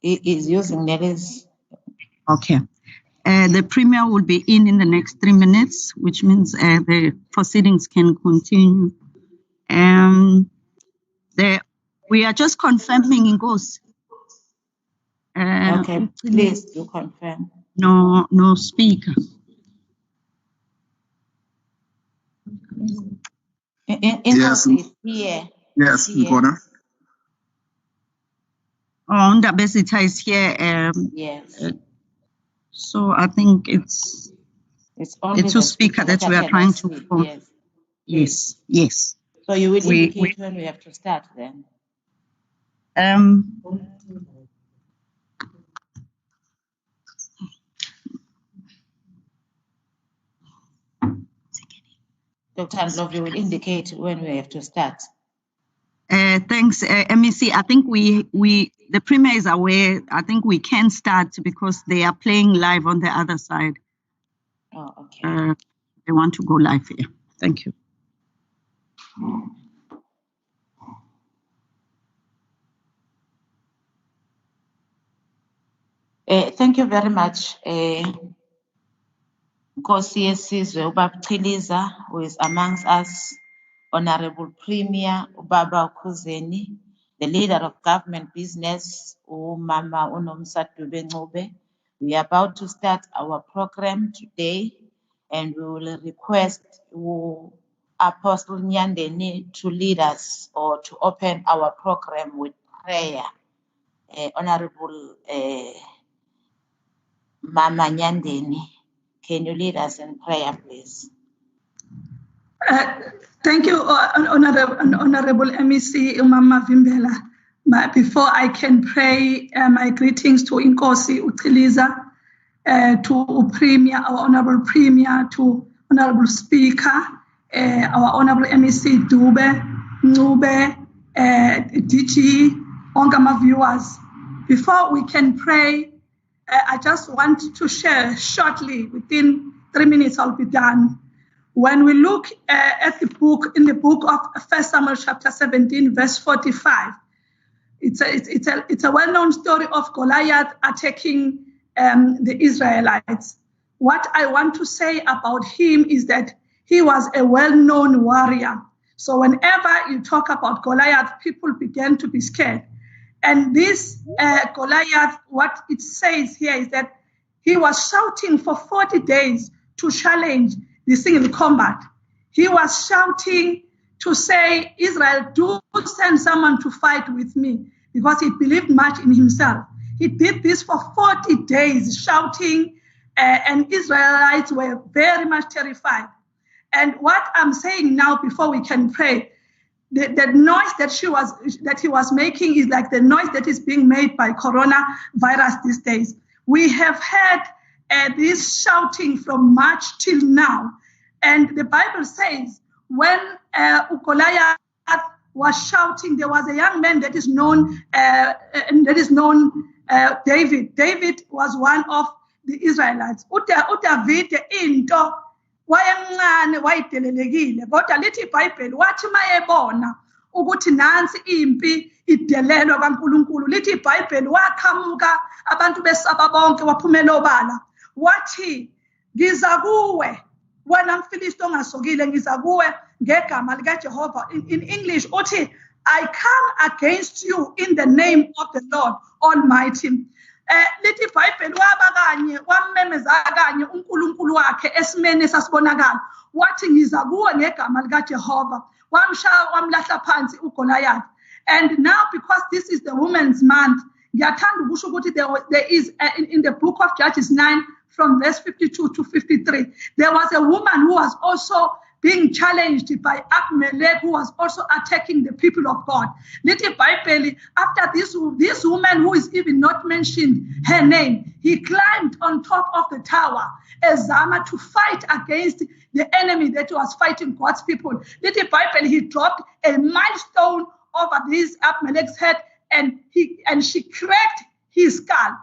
is using Nelly's. Okay. The Premier will be in the next 3 minutes, which means the proceedings can continue. We are just confirming in Ghost. Okay, please do confirm. No speaker. Yes. Here. Yes, Nkona. Ndabezitha is here. Yes. So I think it's only the two speaker that we are trying to form. Yes. So you will indicate when we have to start then. Dr. Ndlovu, you will indicate when we have to start. Thanks, MEC. I think the Premier is aware. I think we can start because they are playing live on the other side. Oh, okay. They want to go live here. Thank you. Thank you very much. Nkosi yesizwe uBaba Chiliza, who is amongst us, Honorable Premier Ubaba Khuzeni, the leader of government business, Umama Unomsatu Bengcobe. We are about to start our program today, and we will request Apostle Nyandeni to lead us or to open our program with prayer. Honorable Mama Nyandeni, can you lead us in prayer, please? Thank you, Honorable MEC Umama Vimbela. But before I can pray, my greetings to Inkosi Uchiliza, to Premier, our Honorable Premier, to Honorable Speaker, our Honorable MEC Dube, Nube, DG, Ongama viewers. Before we can pray, I just want to share shortly, within 3 minutes I'll be done. When we look at the book, in the book of 1 Samuel chapter 17, verse 45, it's a well-known story of Goliath attacking the Israelites. What I want to say about him is that he was a well-known warrior. So whenever you talk about Goliath, people began to be scared. And this Goliath, what it says here is that he was shouting for 40 days to challenge the single combat. He was shouting to say, Israel, do send someone to fight with me, because he believed much in himself. He did this for 40 days, shouting, and Israelites were very much terrified. And what I'm saying now, before we can pray, the noise that he was making is like the noise that is being made by coronavirus these days. We have had this shouting from March till now. And the Bible says when Goliath was shouting, there was a young man that is known David. David was one of the Israelites. UDavid into wayencane wayidelelekile, kodwa lithi iBhayibheli wathi mayebona ukuthi nansi impi idelelwa kaNkulunkulu, lithi iBhayibheli waqhamuka abantu besaba bonke waphumela obala, wathi ngiza kuwe wena mfilisti ongasokile, ngiza kuwe ngegama likaJehova. In English uthi, I come against you in the name of the Lord Almighty. Lithi iBhayibheli wabakanye wamemeza kanye uNkulunkulu wakhe esimene sasibonakala, wathi ngiza kuwe ngegama likaJehova, wamshaya wamlahla phansi uGoliath. And now, because this is the Women's Month, ngiyathanda ukusho ukuthi there is in the book of Judges 9 from verse 52 to 53, there was a woman who was also being challenged by Abimelech, who was also attacking the people of God. Little Bible, after this woman, who is even not mentioned her name, he climbed on top of the tower as Zama to fight against the enemy that was fighting God's people. Little Bible, he dropped a milestone over this Abimelech's head, and she cracked his skull.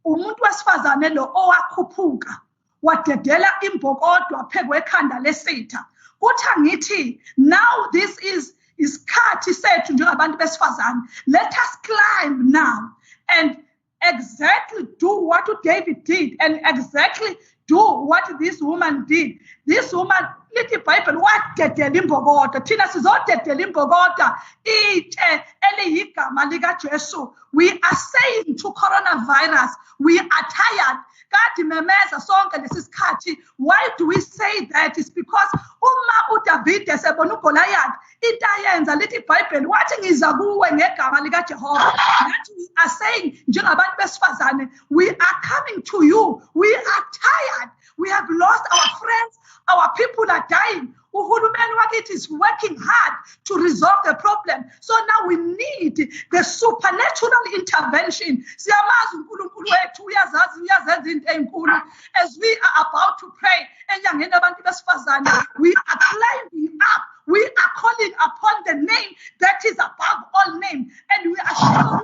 Umuntu wesifazane lo owakhuphuka wadedela imbokodo waphekwe ekhanda lesitha. Kuthi ngithi, now this is isikhathi sethu njengabantu besifazane. Let us climb now and exactly do what David did and exactly do what this woman did. This woman, lithi iBhayibheli wadedela imbokodo, thina sizodedela imbokodo itshe eliyigama likaJesu. We are saying to coronavirus, we are tired. Kade memeza sonke lesi sikhathi. Why do we say that? It's because uma uDavid esebona uGoliath into ayenza, lithi iBhayibheli wathi ngiza kuwe ngegama likaJehova. That we are saying njengabantu besifazane, we are coming to you. We are tired. We have lost our friends. Our people are dying. Uhulumeni wakithi is working hard to resolve the problem. So now we need the supernatural intervention. Siyamazi uNkulunkulu wethu uyazazi uyazenza into ezinkulu. As we are about to pray, enyangeni abantu besifazane, we are climbing up. We are calling upon the name that is above all name, and we are sure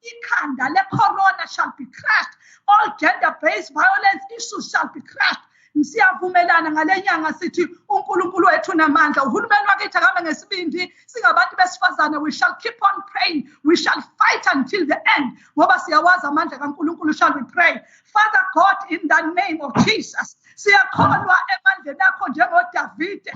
ikhanda le-corona shall be crushed. All gender-based violence issues shall be crushed. Siyavumelana ngale nyanga sithi uNkulunkulu wethu namandla, uhulumeni wakithi akabe ngesibindi, singabantu besifazane, we shall keep on praying. We shall fight until the end. Ngoba siyawazi amandla kaNkulunkulu. Shall we pray? Father God, in the name of Jesus, siyakholwa emandleni akho njengoDavide.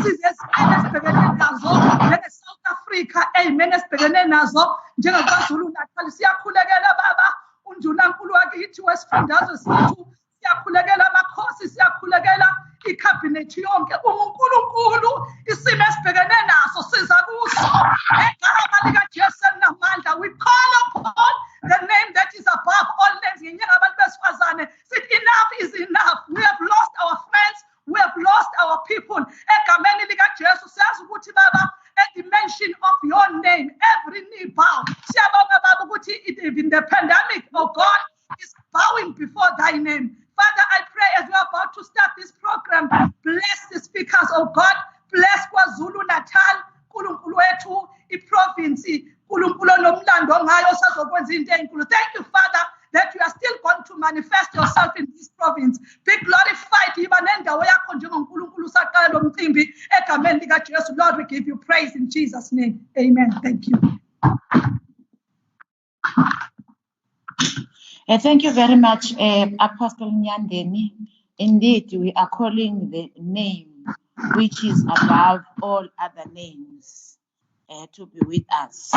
Sizezimene esibhekene nazo njenge-South Africa, amen, esibhekene nazo njengeKwaZulu Natal. Siyakhulekela Baba uNdunankulu wakithi wesifundazwe sethu. Siyakhulekela amakhosi, siyakhulekela ikhabhinethi yonke. uNkulunkulu isimo esibhekene naso siza kuso ngegama likaJesu namandla. We call upon the name that is above all names. Njengabantu besifazane sithi enough is enough. We have lost our friends. We have lost our people. Egameni likaJesu siyazi ukuthi Baba, at the mention of your name, every knee bow. Siyabonga Baba ukuthi even the pandemic, oh God, is bowing before thy name. Father, I pray as we're about to start this program, bless the speakers, oh God, bless KwaZulu Natal, uNkulunkulu wethu, iprovince, uNkulunkulu lomlando ngayo sazokwenza into enkulu. Thank you, Father, that you are still going to manifest yourself in this province. Be glorified, iba nendawo yakho njengoNkulunkulu saqala lo mcimbi egameni likaJesu. Lord, we give you praise in Jesus' name. Amen. Thank you. Thank you very much, Apostle Nyandeni. Indeed, we are calling the name which is above all other names to be with us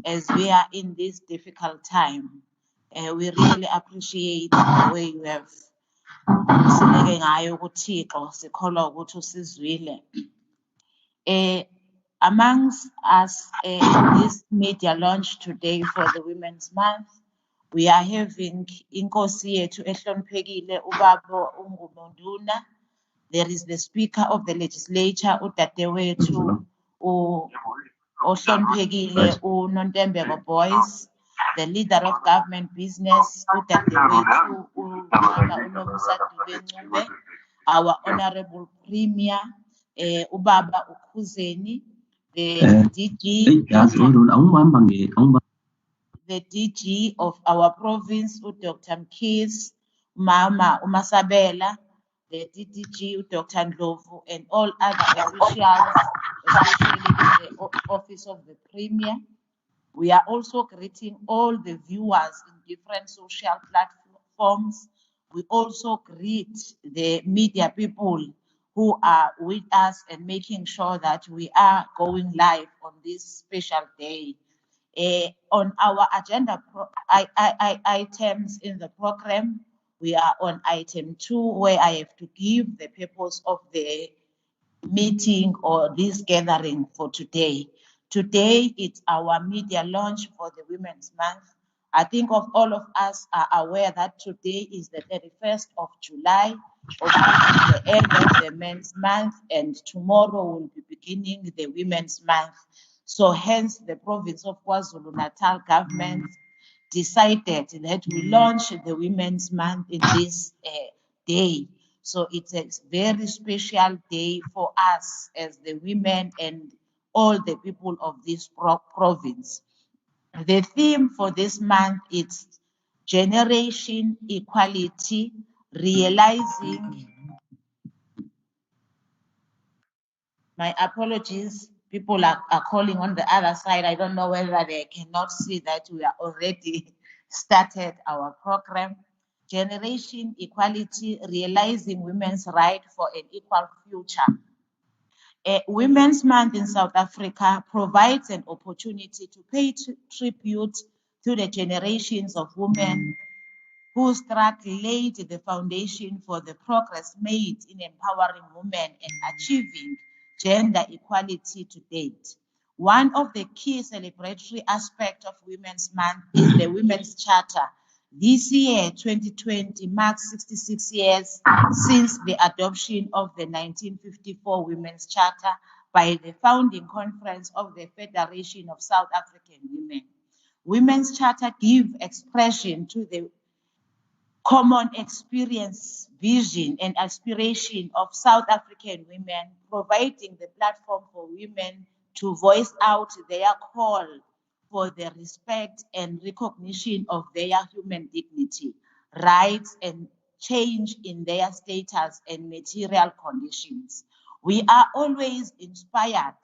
as we are in this difficult time. We really appreciate the way you have sineke ngayo kuThixo, sikholwa ukuthi usizwile. Amongst us in this media launch today for the Women's Month, we are having inkosi yethu ehloniphekile ubaba uNgumonduna. There is the Speaker of the Legislature udadewethu ohloniphekile uNontembeko Boyce, the Leader of Government Business udadewethu umama uNomusa Dube-Ncube, our Honorable Premier ubaba uKhuzeni, the DG of our province, Dr. Mkhize, Mama Umasabela, the DDG, Dr. Ndlovu, and all other officials, especially in the office of the Premier. We are also greeting all the viewers in different social platforms. We also greet the media people who are with us and making sure that we are going live on this special day. On our agenda items in the program, we are on item 2, where I have to give the purpose of the meeting or this gathering for today. Today, it's our media launch for the Women's Month. I think all of us are aware that today is the 31st of July, of the end of the Men's Month, and tomorrow will be beginning the Women's Month. So hence the province of KwaZulu-Natal government decided that we launch the Women's Month in this day. So it's a very special day for us as the women and all the people of this province. The theme for this month is Generation Equality, Realizing My apologies. People are calling on the other side. I don't know whether they cannot see that we are already started our program. Generation Equality, Realizing Women's Right for an Equal Future. Women's Month in South Africa provides an opportunity to pay tribute to the generations of women whose struggle laid the foundation for the progress made in empowering women and achieving gender equality to date. One of the key celebratory aspects of Women's Month is the Women's Charter. This year, 2020, marks 66 years since the adoption of the 1954 Women's Charter by the founding conference of the Federation of South African Women. Women's Charter gives expression to the common experience, vision, and aspiration of South African women, providing the platform for women to voice out their call for the respect and recognition of their human dignity, rights, and change in their status and material conditions. We are always inspired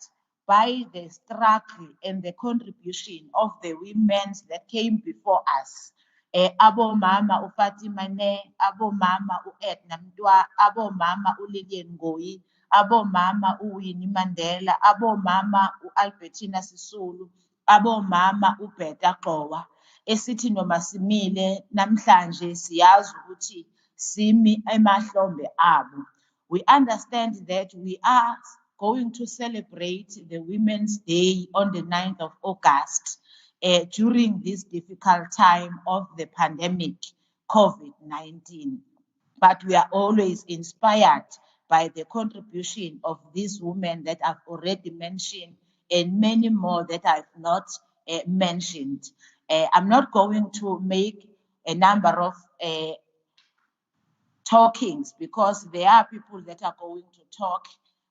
by the struggle and the contribution of the women that came before us. Abomama uFatima Ne, abomama uEdna Mtwa, abomama uLillian Ngoyi, abomama uWinnie Mandela, abomama uAlbertina Sisulu, abomama uBetha Gqoba. Esithi noma simile namhlanje siyazi ukuthi simi emahlombe abo. We understand that we are going to celebrate the Women's Day on the 9th of August. During this difficult time of the pandemic, COVID-19. But we are always inspired by the contribution of these women that I've already mentioned and many more that I've not mentioned. I'm not going to make a number of talkings because there are people that are going to talk,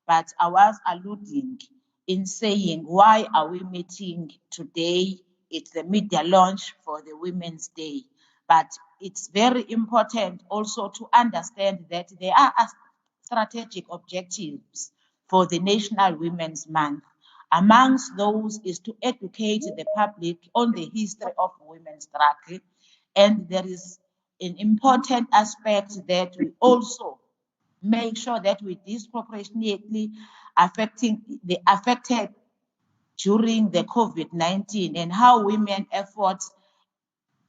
but I was alluding in saying, why are we meeting today? It's the media launch for the Women's Day. But it's very important also to understand that there are strategic objectives for the National Women's Month. Amongst those is to educate the public on the history of women's struggle. And there is an important aspect that we also make sure that we disproportionately affected during the COVID-19 and how women efforts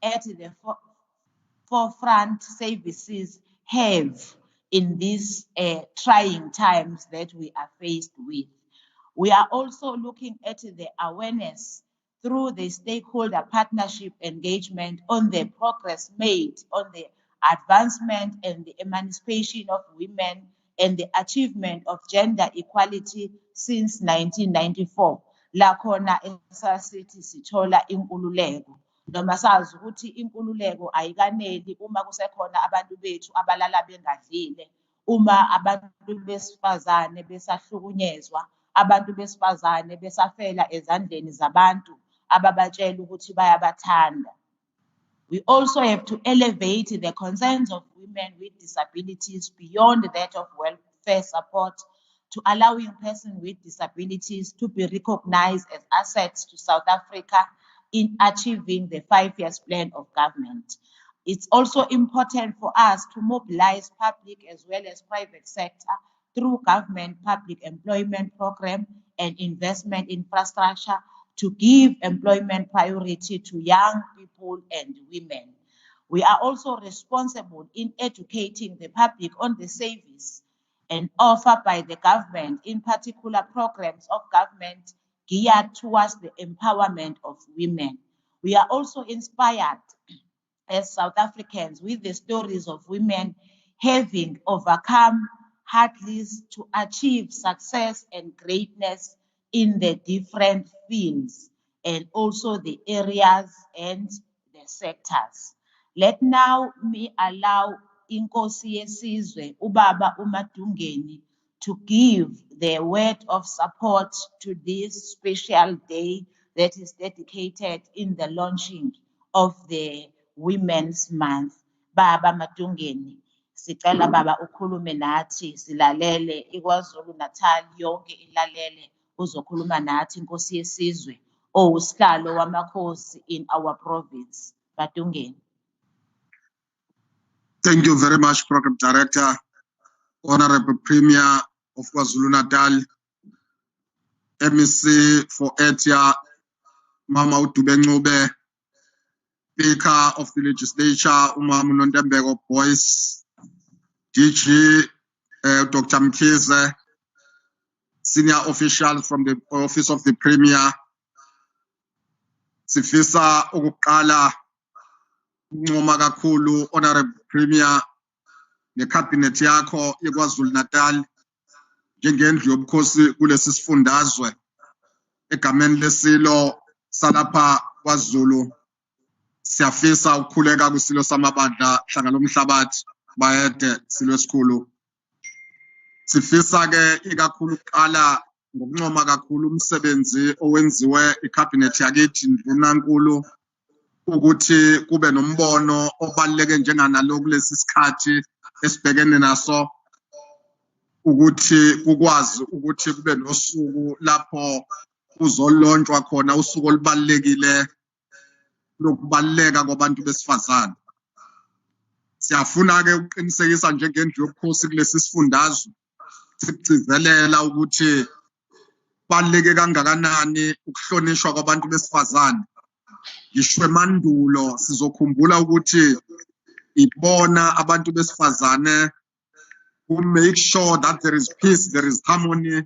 at the forefront services have in these trying times that we are faced with. We are also looking at the awareness through the stakeholder partnership engagement on the progress made on the advancement and the emancipation of women and the achievement of gender equality since 1994. La khona esasithi sithola inkululeko. Noma sazi ukuthi inkululeko ayikaneli uma kusekhona abantu bethu abalala bengadlile, uma abantu besifazane besahlukunyezwa, abantu besifazane besafela ezandleni zabantu ababatshela ukuthi bayabathanda. We also have to elevate the concerns of women with disabilities beyond that of welfare support to allowing persons with disabilities to be recognized as assets to South Africa in achieving the 5-year plan of government. It's also important for us to mobilize public as well as private sector through government public employment program and investment infrastructure to give employment priority to young people and women. We are also responsible in educating the public on the service and offered by the government, in particular programs of government geared towards the empowerment of women. We are also inspired as South Africans with the stories of women having overcome hurdles to achieve success and greatness in the different fields and also the areas and the sectors. Let now me allow Inkosi Yesizwe Ubaba Umadungeni to give the word of support to this special day that is dedicated in the launching of the Women's Month. Baba Madungeni, Sicela baba ukhulume nathi silalele iKwaZulu Natal yonke ilalele uzokhuluma nathi inkosi yesizwe owusihlalo wamakhosi in our province. Badungeni. Thank you very much, Program Director, Honorable Premier of KwaZulu Natal, MEC for Etia, Mama Udubencube, Speaker of the Legislature, Umama Nondembeko Boyce, DG, Dr. Mkhize, senior officials from the Office of the Premier, Sifisa ukuqala uncoma kakhulu Honorable Premier necabinet yakho yeKwaZulu Natal njengendlu yobukhosi kulesi sifundazwe egameni lesilo salapha kwaZulu. Siyafisa ukukhuleka kwisilo samabandla hlangana lomhlabathi bayede silo esikhulu. Sifisa ke ikakhulu uqala ngokuncoma kakhulu umsebenzi owenziwe icabinet yakithi ndlunankulu ukuthi kube nombono obaluleke njenganalo kulesi sikhathi esibhekene naso ukuthi kukwazi ukuthi kube nosuku lapho kuzolontshwa khona usuku olubalekile lokubaleka kwabantu besifazane. Siyafuna ke ukuqinisekisa njengendlu yobukhosi kulesi sifundazwe sigcizelela ukuthi baleke kangakanani ukuhlonishwa kwabantu besifazane. Ngisho emandulo sizokhumbula ukuthi ibona abantu besifazane who make sure that there is peace, there is harmony,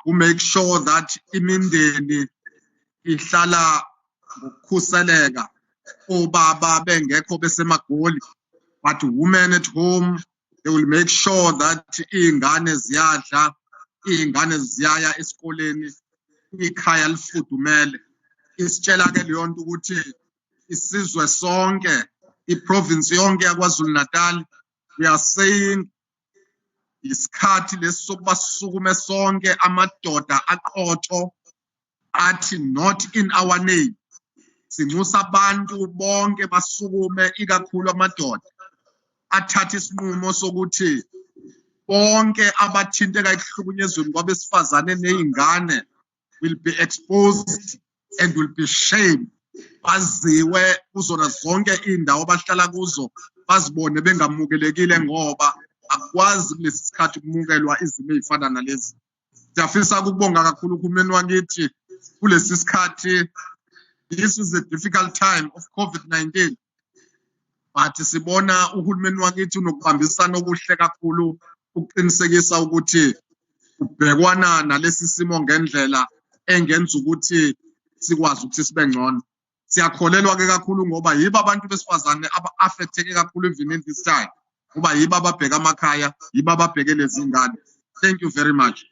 who make sure that imindeni ihlala ngokukhuseleka, obaba bengekho besemagoli, but women at home, they will make sure that iy'ngane ziyadla, iy'ngane ziyaya esikoleni, ikhaya lifudumele. Isitshela ke leyo nto ukuthi isizwe sonke, iprovince yonke yaKwaZulu Natal, we are saying isikhathi lesi sokuba sisukume sonke amadoda aqotho athi not in our name. Sinxusa abantu bonke basukume ikakhulu amadoda athatha isinqumo sokuthi bonke abathinteka ekuhlukunyezweni kwabesifazane nezingane will be exposed and will be shamed. Baziwe kuzona zonke indawo abahlala kuzo bazibone bengamukelekile ngoba akwazi kulesi sikhathi ukumukelwa izimo ezifana nalezi. Siyafisa ukubonga kakhulu uhulumeni wakithi kulesi sikhathi. This is a difficult time of COVID-19, but sibona uhulumeni wakithi unokubambisana okuhle kakhulu ukuqinisekisa ukuthi ubhekwana nalesi simo ngendlela engenza ukuthi sikwazi ukuthi sibe ngcono. Siyakholelwa ke kakhulu ngoba yibo abantu besifazane aba-affecteke kakhulu even in this time. Ngoba yibo ababheka amakhaya, yibo ababheke lezi ngane. Thank you very much.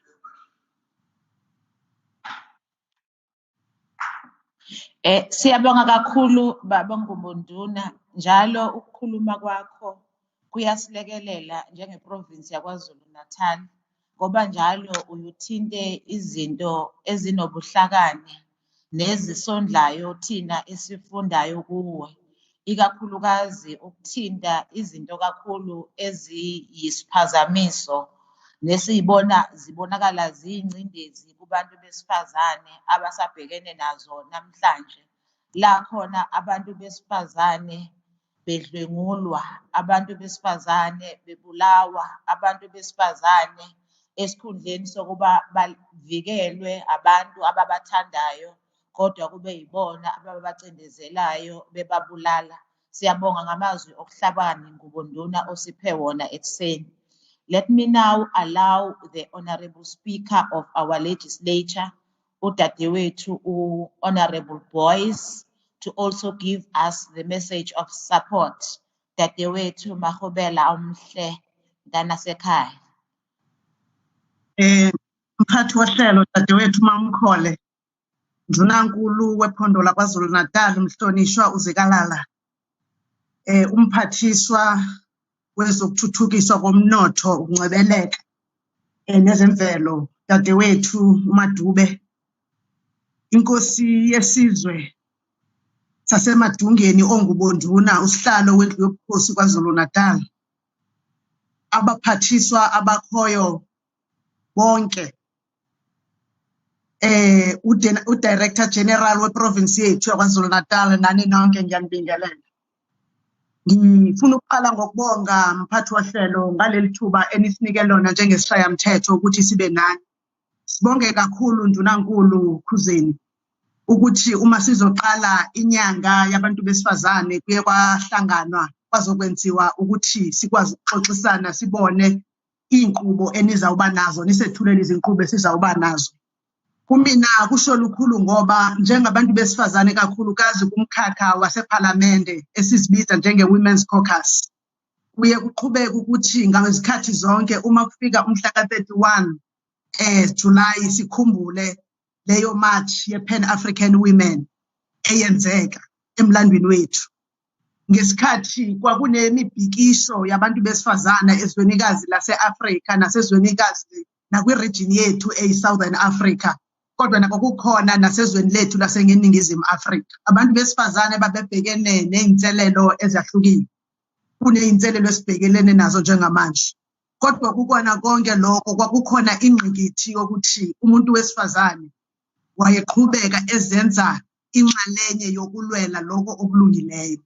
Siyabonga kakhulu baba Ngumbunduna, njalo ukukhuluma kwakho kuyasilekelela njengeprovince yaKwaZulu Natal ngoba njalo uyuthinte izinto ezinobuhlakani nezisondlayo thina esifundayo kuwe, ikakhulukazi ukuthinta izinto kakhulu eziyisiphazamiso nesiyibona zibonakala ziyingcindezi kubantu besifazane abasabhekene nazo namhlanje. La khona abantu besifazane bedlwengulwa, abantu besifazane bebulawa, abantu besifazane esikhundleni sokuba bavikelwe abantu ababathandayo kodwa kube yibona ababacindezelayo bebabulala. Siyabonga ngamazwi okuhlabani Ngumbunduna osiphe wona ekuseni. Let me now allow the Honorable Speaker of our legislature, Udadewethu Honorable Boyce, to also give us the message of support. Dadewethu Mahobela Umhle Danasekhaya. Mphathi wohlelo Dadewethu Mamkhole, Ndunankulu wephondo laKwaZulu Natal, umhlonishwa uZikalala, umphathiswa wezokuthuthukiswa komnotho, ukungcebeleka nezemvelo Dadewethu uMadube, inkosi yesizwe sasemadungeni onguBonduna, usihlalo wendlu yobukhosi kwaZulu Natal, abaphathiswa abakhoyo bonke, uDirector General weprovince yethu yaKwaZulu Natal, nani nonke ngiyanibingelela. Ngifuna ukuqala ngokubonga mphathi wohlelo ngaleli thuba enisinike lona njengesishayamthetho ukuthi sibe nani. Sibonge kakhulu Ndunankulu Khuzeni ukuthi uma sizoqala inyanga yabantu besifazane kuye kwahlanganwa kwazokwenziwa ukuthi sikwazi ukuxoxisana sibone inqubo enizawuba nazo nisethulele izinqubo esizawuba nazo. Kumina kusho lukhulu ngoba njengabantu besifazane kakhulukazi kumkhakha wasePhalamende esizibiza njenge-Women's Caucus, kuye kuqhubeka ukuthi ngezikhathi zonke uma kufika umhla ka-31 July sikhumbule leyo march ye-Pan African Women eyenzeka emlandweni wethu. Ngesikhathi kwakunemibhikisho yabantu besifazane ezwenikazi lase-Afrika nasezwenikazi nakwi-region yethu eyi-Southern Africa, kodwa nako kukhona nasezweni lethu laseNingizimu Afrika. Abantu besifazane babebhekene ney'nselelo ezahlukile, kuney'nselelo esibhekelene nazo njengamanje. Kodwa kukona konke lokho kwakukhona ingqikithi yokuthi umuntu wesifazane wayeqhubeka ezenza inxalenye yokulwela lokho okulungileyo.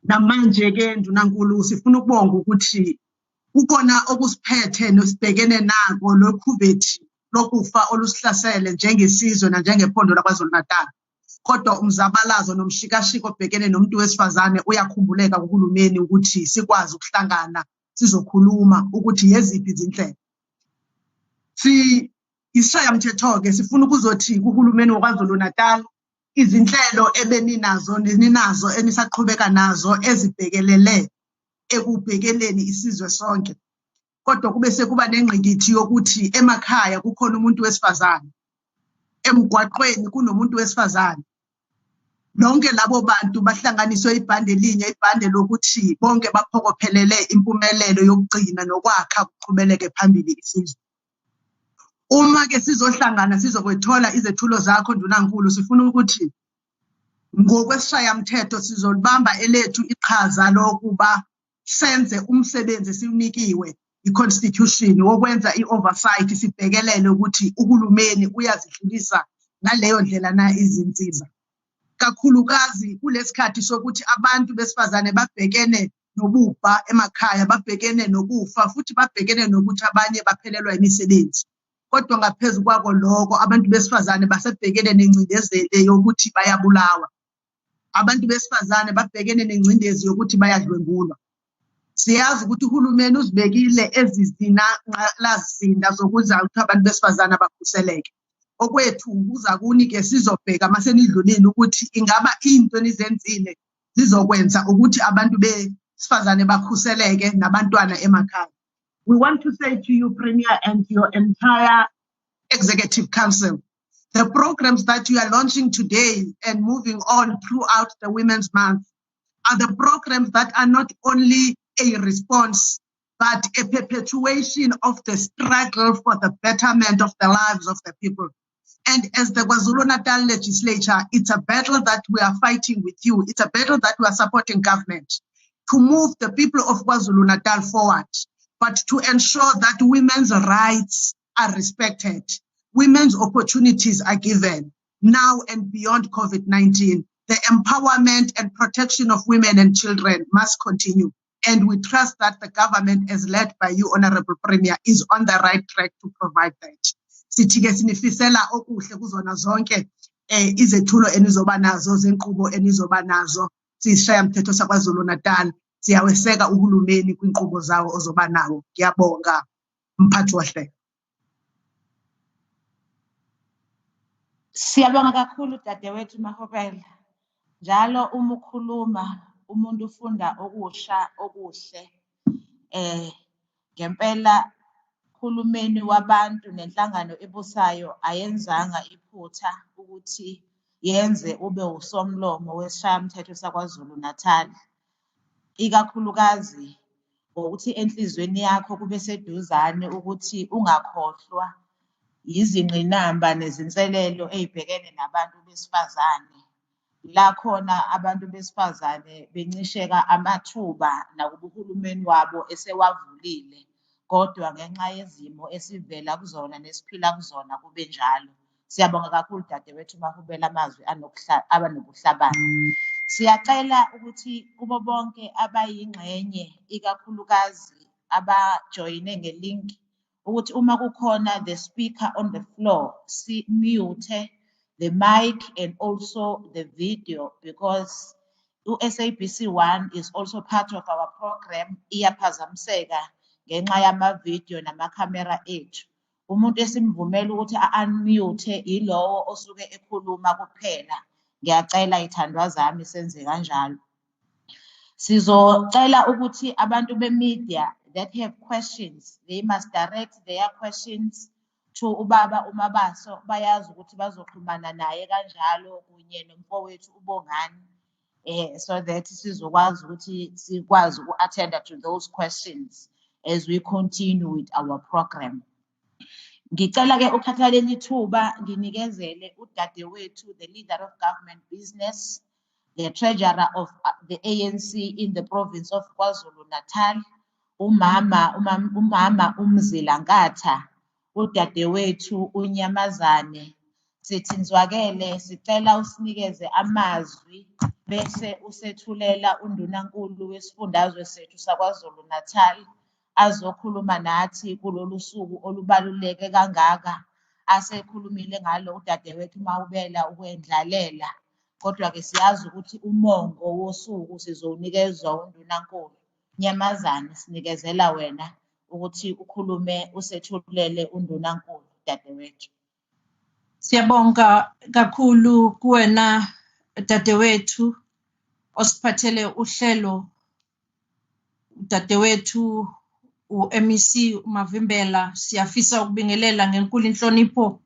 Namanje-ke Ndunankulu sifuna ukubonga ukuthi ukona okusiphethe nosibhekene nako lokhuvethi lokufa olusihlasele njengesizwe nanjengephondo laKwaZulu Natal. Kodwa umzabalazo nomshikashiko obhekene nomuntu wesifazane uyakhumbuleka kuhulumeni ukuthi sikwazi ukuhlangana sizokhuluma ukuthi yeziphi izindlela. Isishayamthetho-ke sifuna ukuzothi kuhulumeni waKwaZulu Natal izinhlelo ebeninazo ninazo enisaqhubeka nazo ezibhekelele ekubhekeleni isizwe sonke. Kodwa kube sekuba nengqikithi yokuthi emakhaya kukhona umuntu wesifazane, emgwaqweni kunomuntu wesifazane. Lonke labo bantu bahlanganiswe ibhande linye, ibhande lokuthi bonke baphokophelele impumelelo yokugcina nokwakha kuqhubeleke phambili isizwe. Uma-ke sizohlangana sizokwethola izethulo zakho Ndunankulu, sifuna ukuthi ngokwesishayamthetho sizolibamba elethu iqhaza lokuba senze umsebenzi siwunikiwe i-constitution wokwenza i-oversight, sibhekelele ukuthi uhulumeni uyazidlulisa ngaleyo ndlela na izinsiza. Kakhulukazi kulesikhathi sokuthi abantu besifazane babhekene nobubha emakhaya, babhekene nokufa, futhi babhekene nokuthi abanye baphelelwa imisebenzi. Kodwa ngaphezu kwako lokho abantu besifazane basebhekene nengcindezelo yokuthi bayabulawa. Abantu besifazane babhekene nengcindezi yokuthi bayadlwengulwa. Siyazi ukuthi uhulumeni uzibekile ezizinazinda zokwenza ukuthi abantu besifazane bakhuseleke. Okwethu kuza kuni-ke sizobheka masenidlulile ukuthi ingaba into enizenzile zizokwenza ukuthi abantu besifazane bakhuseleke nabantwana emakhaya. We want to say to you, Premier, and your entire Executive Council, the programs that you are launching today and moving on throughout the Women's Month are the programs that are not only a response, but a perpetuation of the struggle for the betterment of the lives of the people. And as the KwaZulu Natal legislature, it's a battle that we are fighting with you. It's a battle that we are supporting government to move the people of KwaZulu Natal forward, but to ensure that women's rights are respected, women's opportunities are given now and beyond COVID-19. The empowerment and protection of women and children must continue. And we trust that the government, as led by you, Honorable Premier, is on the right track to provide that. Sithike sinifisela okuhle kuzona zonke izethulo enizoba nazo zenkqubo enizoba nazo sishayamthetho saKwaZulu Natal. Siyaweseka uhulumeni kwinkqubo zawo ozoba nawo. Ngiyabonga mphathi wohlelo. Siyabonga kakhulu dadewethu Mahobela. Njalo uma ukhuluma umuntu ufunda okusha okuhle. Ngempela uhulumeni wabantu nenhlangano ebusayo ayenzanga iphutha ukuthi yenze ube usomlomo wesishayamthetho saKwaZulu Natal. Ikakhulukazi ngokuthi enhlizweni yakho kube seduzane ukuthi ungakhohlwa izingqinamba nezinselelo ezibhekene nabantu besifazane la khona abantu besifazane bencisheka amathuba nakuba uhulumeni wabo esewavulile, kodwa ngenxa yezimo esivela kuzona nesiphila kuzona kube njalo. Siyabonga kakhulu dadewethu Mahubela amazwi abanobuhlabani. Siyacela ukuthi kubo bonke abayingxenye, ikakhulukazi abajoyine ngelink, ukuthi uma kukhona the speaker on the floor, si-mute the mic and also the video, because SABC1 is also part of our program. Iyaphazamiseka ngenxa yama-video namakhamera ethu. Umuntu esimvumela ukuthi a-unmute ilowo osuke ekhuluma kuphela. Ngiyacela ithandwa zami senze kanjalo. Sizocela ukuthi abantu be-media that have questions, they must direct their questions to ubaba uMabaso, bayazi ukuthi bazoxhumana naye kanjalo kunye nomfowethu uBongani, so that sizokwazi ukuthi sikwazi uku-attend to those questions as we continue with our program. Ngicela ke ukuthatha leli thuba nginikezele udadewethu, the leader of government business, the treasurer of the ANC in the province of KwaZulu-Natal, umama uMzilangatha, udadewethu uNyamazane. Sithi nizwakele, sicela usinikeze amazwi bese usethulela undunankulu wesifundazwe sethu saKwaZulu-Natal azokhuluma nathi kulolu suku olubaluleke kangaka. Asekhulumile ngalo udadewethu Mahubela ukwendlalela, kodwa ke siyazi ukuthi umongo wosuku sizowunikezwa undunankulu. Nyamazane, sinikezela wena ukuthi ukhulume usethulele undunankulu dadewethu. Siyabonga kakhulu kuwena dadewethu osiphathele uhlelo, dadewethu uMEC uMavimbela. Siyafisa ukubingelela ngenkulu inhlonipho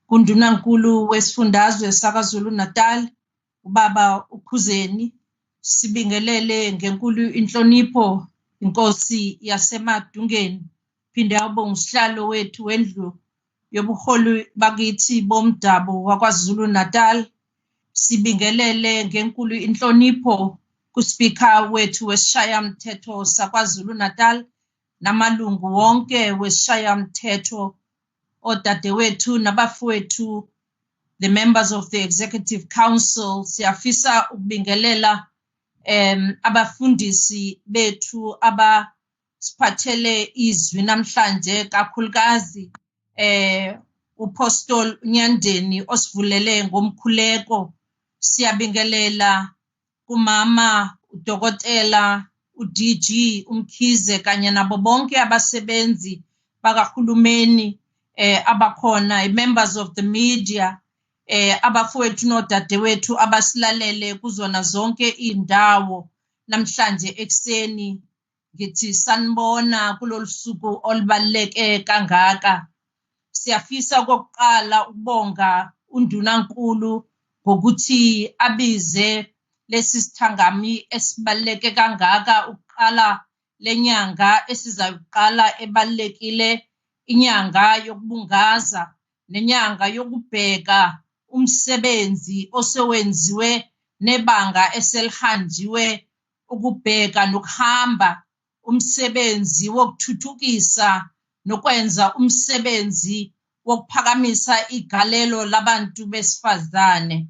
kundunankulu wesifundazwe saKwaZulu Natal ubaba uKhuzeni. Sibingelele ngenkulu inhlonipho inkosi yaseMadungeni, phinde awubonge usihlalo wethu wendlu yobuholi bakithi bomdabu wakwaZulu Natal. Sibingelele ngenkulu inhlonipho kuSpeaker wethu wesishayamthetho saKwaZulu Natal namalungu wonke wesishayamthetho, odadewethu nabafowethu, the members of the Executive Council. Siyafisa ukubingelela abafundisi bethu abasiphathele izwi namhlanje, kakhulukazi uPostoli Nyandeni osivulele ngomkhuleko. Siyabingelela kumama uDokotela uDG Umkhize kanye nabo bonke abasebenzi bakahulumeni abakhona, members of the media, abafowethu nodadewethu abasilalele kuzona zonke indawo namhlanje ekseni. Ngithi sanibona kulolu suku olubaluleke kangaka. Siyafisa kokuqala ukubonga undunankulu ngokuthi abize lesi sithangami esibaluleke kangaka ukuqala lenyanga esizayiqala ebalulekile, inyanga yokubungaza nenyanga yokubheka umsebenzi osewenziwe nebanga eselihanjiwe ukubheka nokuhamba umsebenzi wokuthuthukisa nokwenza umsebenzi wokuphakamisa igalelo labantu besifazane.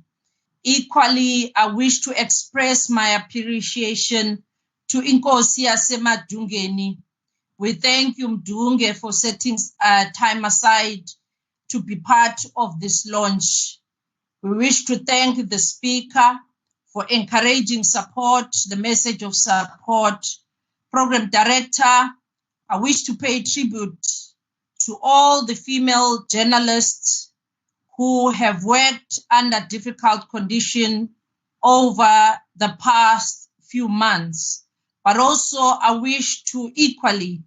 Equally, I wish to express my appreciation to Inkosi yaseMadungeni. We thank you, Mdunge, for setting time aside to be part of this launch. We wish to thank the Speaker for encouraging support, the message of support. Program Director, I wish to pay tribute to all the female journalists who have worked under difficult conditions over the past few months. But also I wish to equally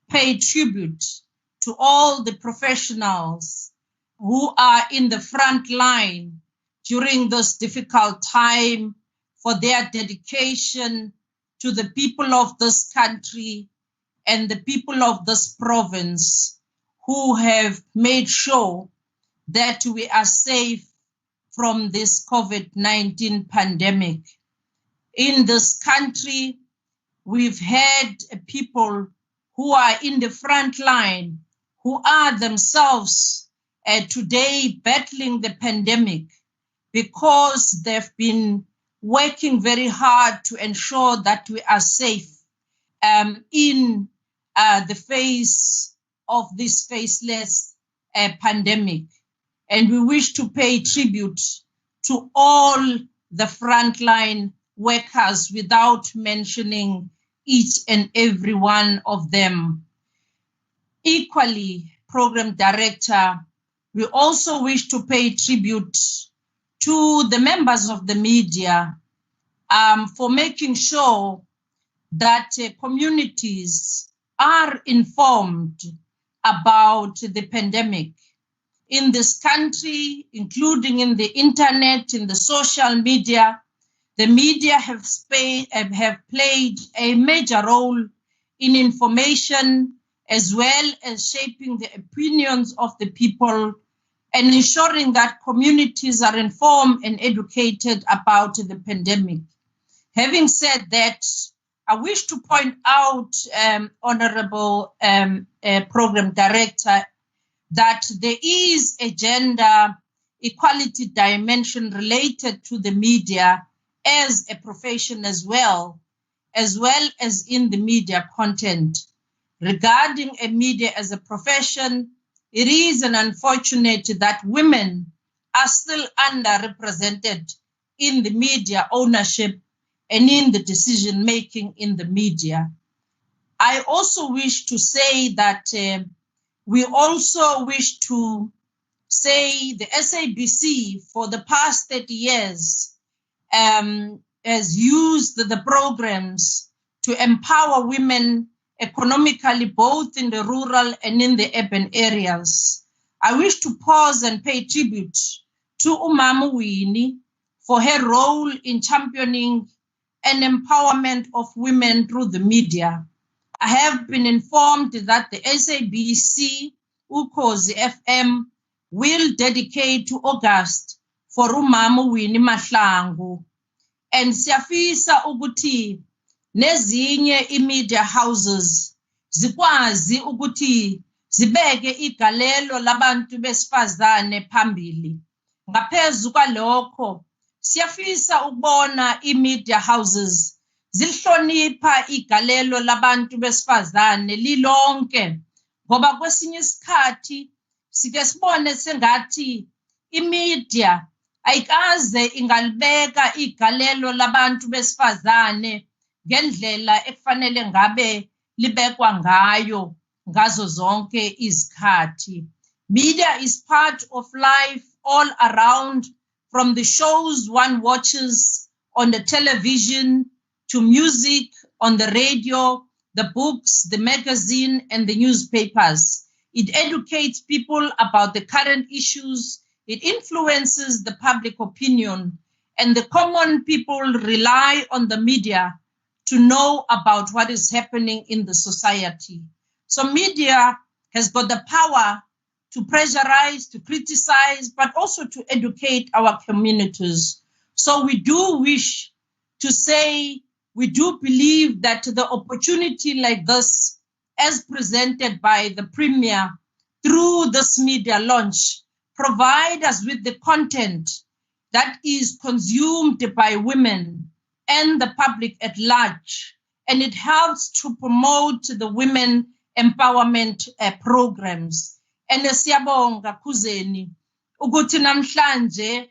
pay tribute to all the professionals who are in the front line during this difficult time for their dedication to the people of this country and the people of this province, who have made sure that we are safe from this COVID-19 pandemic. In this country, we've had people who are in the front line, who are themselves today battling the pandemic because they've been working very hard to ensure that we are safe in the face of this faceless pandemic. And we wish to pay tribute to all the frontline workers without mentioning each and every one of them. Equally, Program Director, we also wish to pay tribute to the members of the media for making sure that communities are informed about the pandemic. In this country, including in the internet, in the social media, the media have played a major role in information as well as shaping the opinions of the people and ensuring that communities are informed and educated about the pandemic. Having said that, I wish to point out, Honorable Program Director, that there is a gender equality dimension related to the media as a profession as well as in the media content. Regarding a media as a profession, it is an unfortunate that women are still underrepresented in the media ownership and in the decision making in the media. I also wish to say that we also wish to say the SABC for the past 30 years has used the programs to empower women economically, both in the rural and in the urban areas. I wish to pause and pay tribute to Umama Winnie for her role in championing and empowerment of women through the media. I have been informed that the SABC, Ukhozi FM, will dedicate to August for Umama Winnie Mahlangu. And siyafisa ukuthi nezinye media houses zikwazi ukuthi zibeke igalelo labantu besifazane phambili. Ngaphezu kwalokho, siyafisa ukubona media houses zilihlonipha igalelo labantu besifazane lilonke, ngoba kwesinye isikhathi sike sibone sengathi media ayikaze ingalibeka igalelo labantu besifazane ngendlela ekufanele ngabe libekwa ngayo ngazo zonke izikhathi. Media is part of life all around, from the shows one watches on the television to music on the radio, the books, the magazine, and the newspapers. It educates people about the current issues. It influences the public opinion, and the common people rely on the media to know about what is happening in the society. So media has got the power to pressurize, to criticize, but also to educate our communities. So we do wish to say, we do believe that the opportunity like this, as presented by the Premier through this media launch, provide us with the content that is consumed by women and the public at large, and it helps to promote the women empowerment programs. And siyabonga Khuzeni ukuthi namhlanje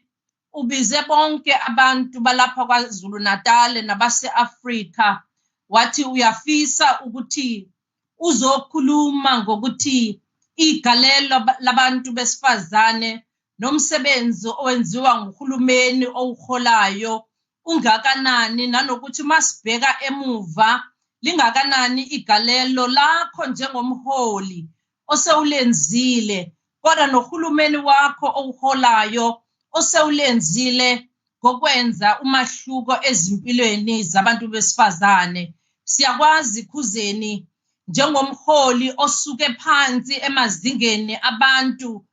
ubize bonke abantu balapha kwaZulu Natal nabase-Afrika, wathi uyafisa ukuthi uzokhuluma ngokuthi igalelo labantu besifazane nomsebenzi owenziwa nguhulumeni owuholayo ungakanani, nanokuthi masibheka emuva lingakanani igalelo lakho njengomholi osewulenzile, kodwa nohulumeni wakho owuholayo osewulenzile ngokwenza umahluko ezimpilweni zabantu besifazane. Siyakwazi Khuzeni njengomholi osuke phansi emazingeni abantu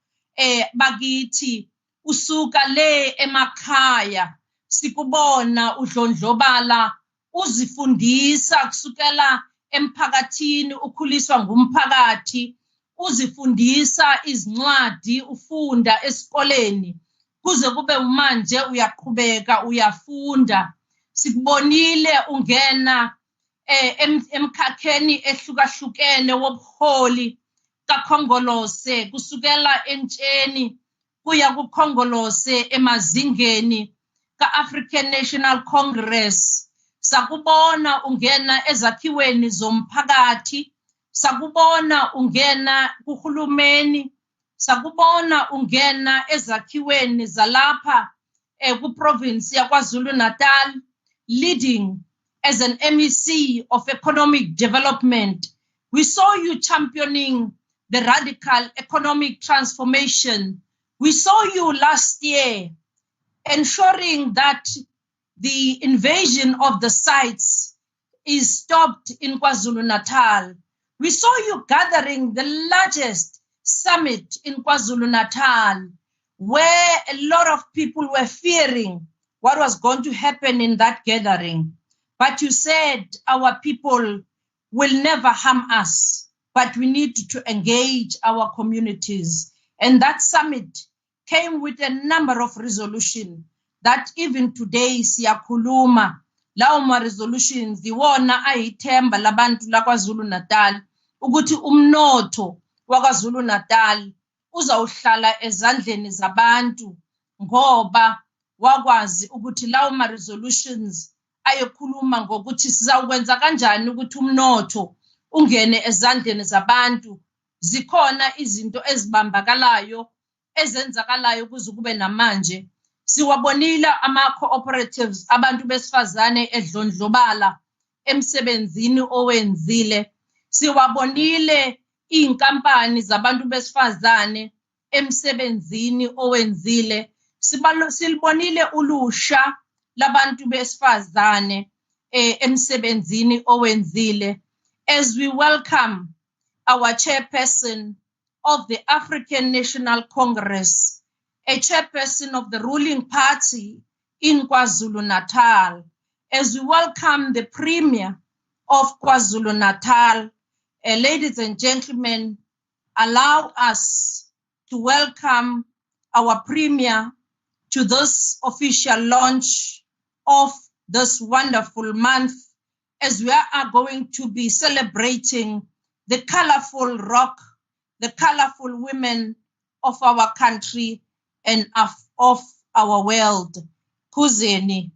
bakithi usuka le emakhaya sikubona udlondlobala uzifundisa kusukela emphakathini ukhuliswa ngumphakathi uzifundisa izincwadi ufunda esikoleni kuze kube manje uyaqhubeka uyafunda sikubonile ungena emkhakheni ehlukahlukene wobuholi kakhongolose kusukela entsheni kuya kukhongolose emazingeni ka-African National Congress sakubona ungena ezakhiweni zomphakathi sakubona ungena kuhulumeni sakubona ungena ezakhiweni zalapha ku-province yaKwaZulu-Natal leading as an MEC of economic development. We saw you championing the radical economic transformation. We saw you last year ensuring that the invasion of the sites is stopped in KwaZulu-Natal. We saw you gathering the largest summit in KwaZulu-Natal, where a lot of people were fearing what was going to happen in that gathering. But you said our people will never harm us, but we need to engage our communities. And that summit came with a number of resolutions that even today siyakhuluma lawo ma resolutions iwona ayithemba labantu laKwaZulu-Natal ukuthi umnotho waKwaZulu-Natal uzawuhlala ezandleni zabantu ngoba wakwazi ukuthi lawo ma resolutions ayekhuluma ngokuthi sizawukwenza kanjani ukuthi umnotho ungene ezandleni zabantu zikhona izinto ezibambakalayo ezenzakalayo kuze kube namanje siwabonile ama-cooperatives abantu besifazane edlondlobala emsebenzini owenzile siwabonile iy'nkampani zabantu besifazane emsebenzini owenzile silibonile ulusha labantu besifazane emsebenzini owenzile as we welcome our chairperson of the African National Congress, a chairperson of the ruling party in KwaZulu-Natal, as we welcome the Premier of KwaZulu-Natal. Ladies and gentlemen, allow us to welcome our Premier to this official launch of this wonderful month, as we are going to be celebrating the colorful rock, the colorful women of our country and of our world. Khuzeni,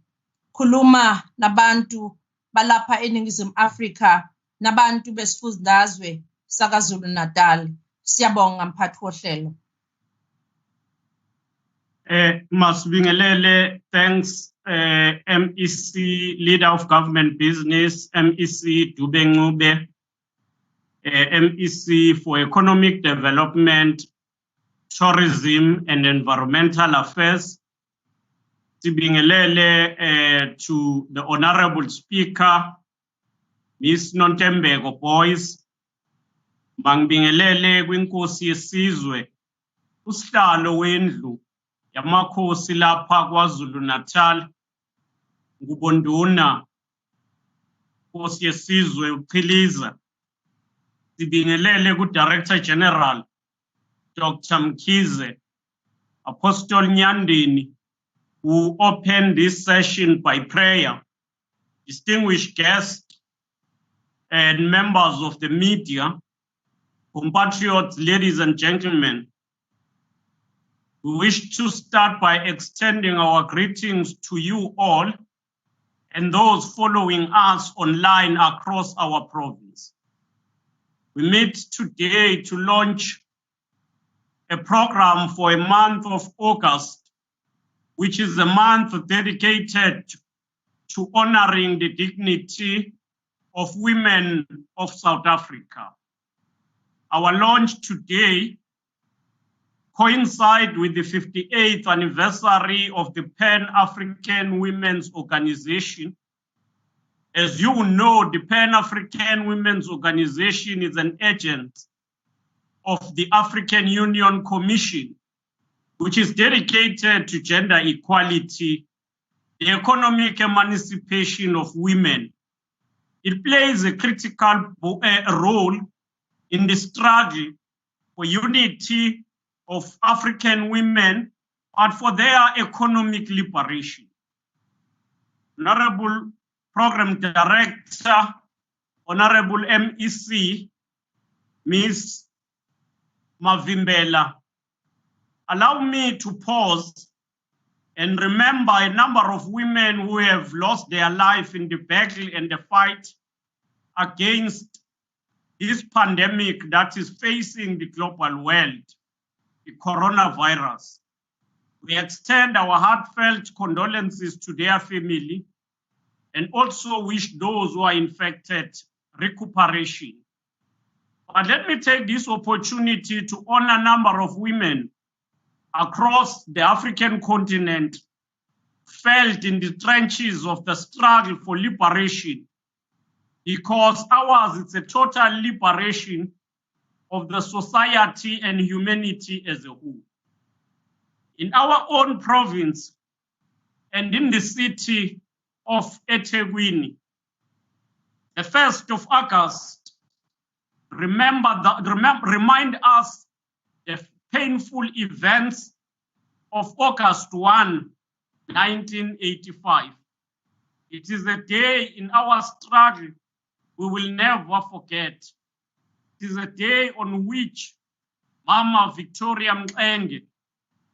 khuluma nabantu balapha eNingizimu Afrika, nabantu besifundazwe saKwaZulu-Natal. Siyabonga mphathi wohlelo. Masibingelele, thanks MEC, Leader of Government Business, MEC Dube Ngube, MEC for Economic Development, Tourism and Environmental Affairs. Sibingelele to the Honorable Speaker, Ms. Nontembeko Boys. Mangibingelele kwinkosi yesizwe, usihlalo wendlu yamakhosi lapha KwaZulu-Natal, ngubonduna nkosi yesizwe uChiliza. Sibingelele ku-Director General Dr. Mkhize, Apostle Nyandeni, who opened this session by prayer, distinguished guests and members of the media, compatriots, ladies and gentlemen. We wish to start by extending our greetings to you all and those following us online across our province. We meet today to launch a program for a month of August, which is a month dedicated to honoring the dignity of women of South Africa. Our launch today coincides with the 58th anniversary of the Pan-African Women's Organization. As you know, the Pan-African Women's Organization is an agent of the African Union Commission, which is dedicated to gender equality, the economic emancipation of women. It plays a critical role in the struggle for unity of African women and for their economic liberation. Honorable Program Director, Honorable MEC, Ms. Mavimbela, allow me to pause and remember a number of women who have lost their life in the battle and the fight against this pandemic that is facing the global world, the coronavirus. We extend our heartfelt condolences to their family and also wish those who are infected recuperation. But let me take this opportunity to honor a number of women across the African continent felt in the trenches of the struggle for liberation, because ours is a total liberation of the society and humanity as a whole. In our own province and in the city of eThekwini, the 1st of August, remind us the painful events of August 1, 1985. It is a day in our struggle we will never forget. It is a day on which Mama Victoria Mxenge,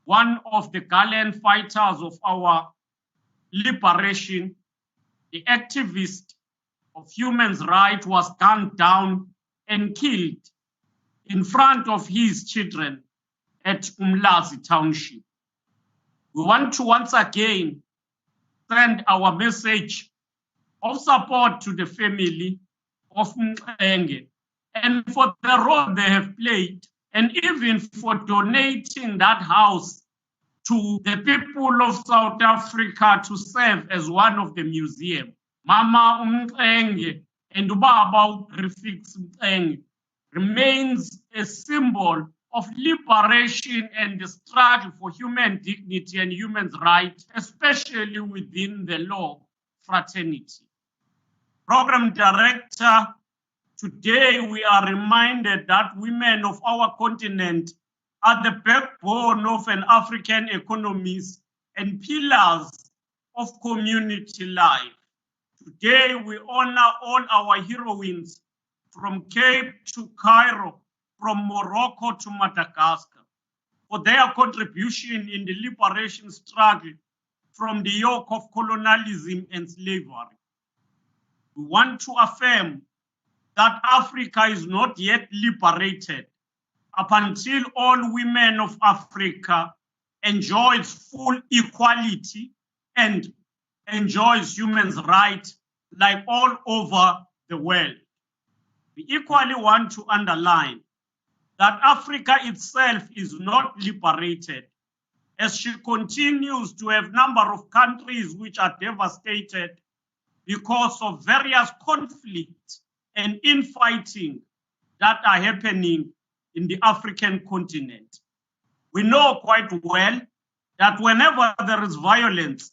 one of the gallant fighters of our liberation, the activist of human rights, was gunned down and killed in front of his children at Umlazi Township. We want to once again send our message of support to the family of Mxenge and for the role they have played, and even for donating that house to the people of South Africa to serve as one of the museums. Mama Mxenge and Ubaba Griffiths Mxenge remains a symbol of liberation and the struggle for human dignity and human rights, especially within the law fraternity. Program Director, today we are reminded that women of our continent are the backbone of an African economy and pillars of community life. Today we honor all our heroines from Cape to Cairo, from Morocco to Madagascar, for their contribution in the liberation struggle from the yoke of colonialism and slavery. We want to affirm that Africa is not yet liberated up until all women of Africa enjoys full equality and enjoys human rights like all over the world. We equally want to underline that Africa itself is not liberated, as she continues to have a number of countries which are devastated because of various conflicts and infighting that are happening in the African continent. We know quite well that whenever there is violence,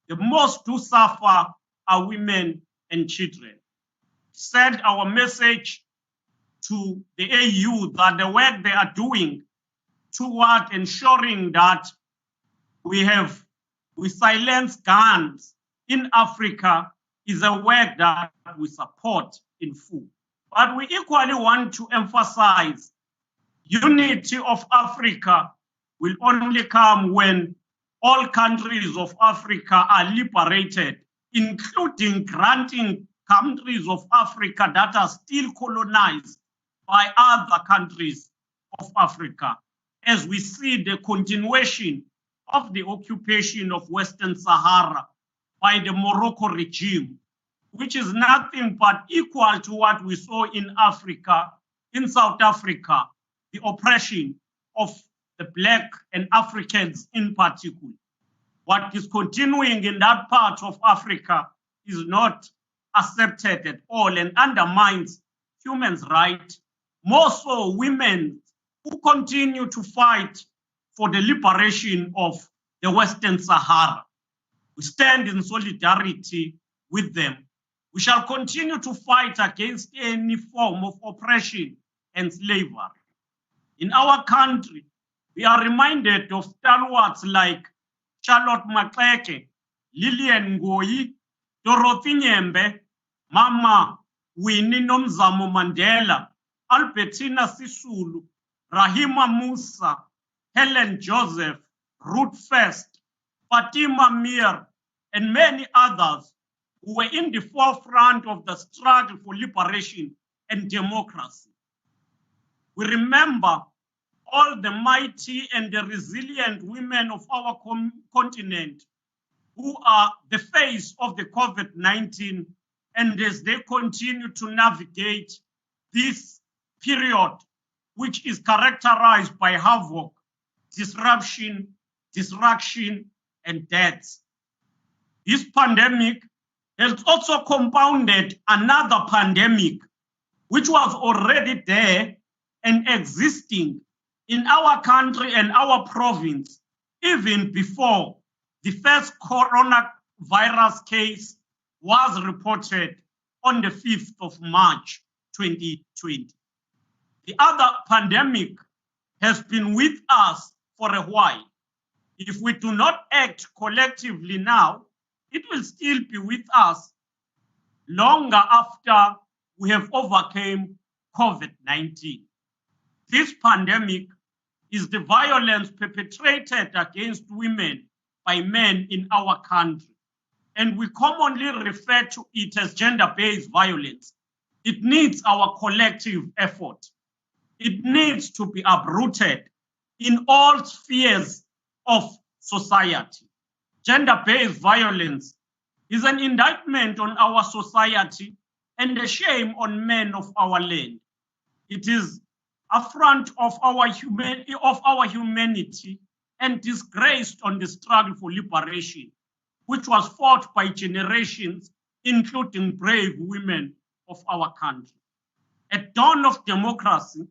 the most who suffer are women and children. Send our message to the AU that the work they are doing toward ensuring that we silence guns in Africa is a work that we support in full. But we equally want to emphasize unity of Africa will only come when all countries of Africa are liberated, including granting countries of Africa that are still colonized by other countries of Africa, as we see the continuation of the occupation of Western Sahara by the Morocco regime, which is nothing but equal to what we saw in Africa, in South Africa, the oppression of the Black and Africans in particular. What is continuing in that part of Africa is not accepted at all and undermines human rights, more so women who continue to fight for the liberation of the Western Sahara. We stand in solidarity with them. We shall continue to fight against any form of oppression and slavery. In our country, we are reminded of stalwarts like Charlotte Maxeke, Lillian Ngoyi, Dorothy Nyembe, Mama Winnie Nomzamo Mandela, Albertina Sisulu, Rahima Musa, Helen Joseph, Ruth First, Fatima Mir, and many others who were in the forefront of the struggle for liberation and democracy. We remember all the mighty and the resilient women of our continent who are the face of the COVID-19, and as they continue to navigate this period, which is characterized by havoc, disruption, destruction, and deaths. This pandemic has also compounded another pandemic, which was already there and existing in our country and our province, even before the first coronavirus case was reported on the 5th of March, 2020. The other pandemic has been with us for a while. If we do not act collectively now, it will still be with us longer after we have overcome COVID-19. This pandemic is the violence perpetrated against women by men in our country, and we commonly refer to it as gender-based violence. It needs our collective effort. It needs to be uprooted in all spheres of society. Gender-based violence is an indictment on our society and a shame on men of our land. It is affront of our humanity and disgraced on the struggle for liberation, which was fought by generations, including brave women of our country. At dawn of democracy,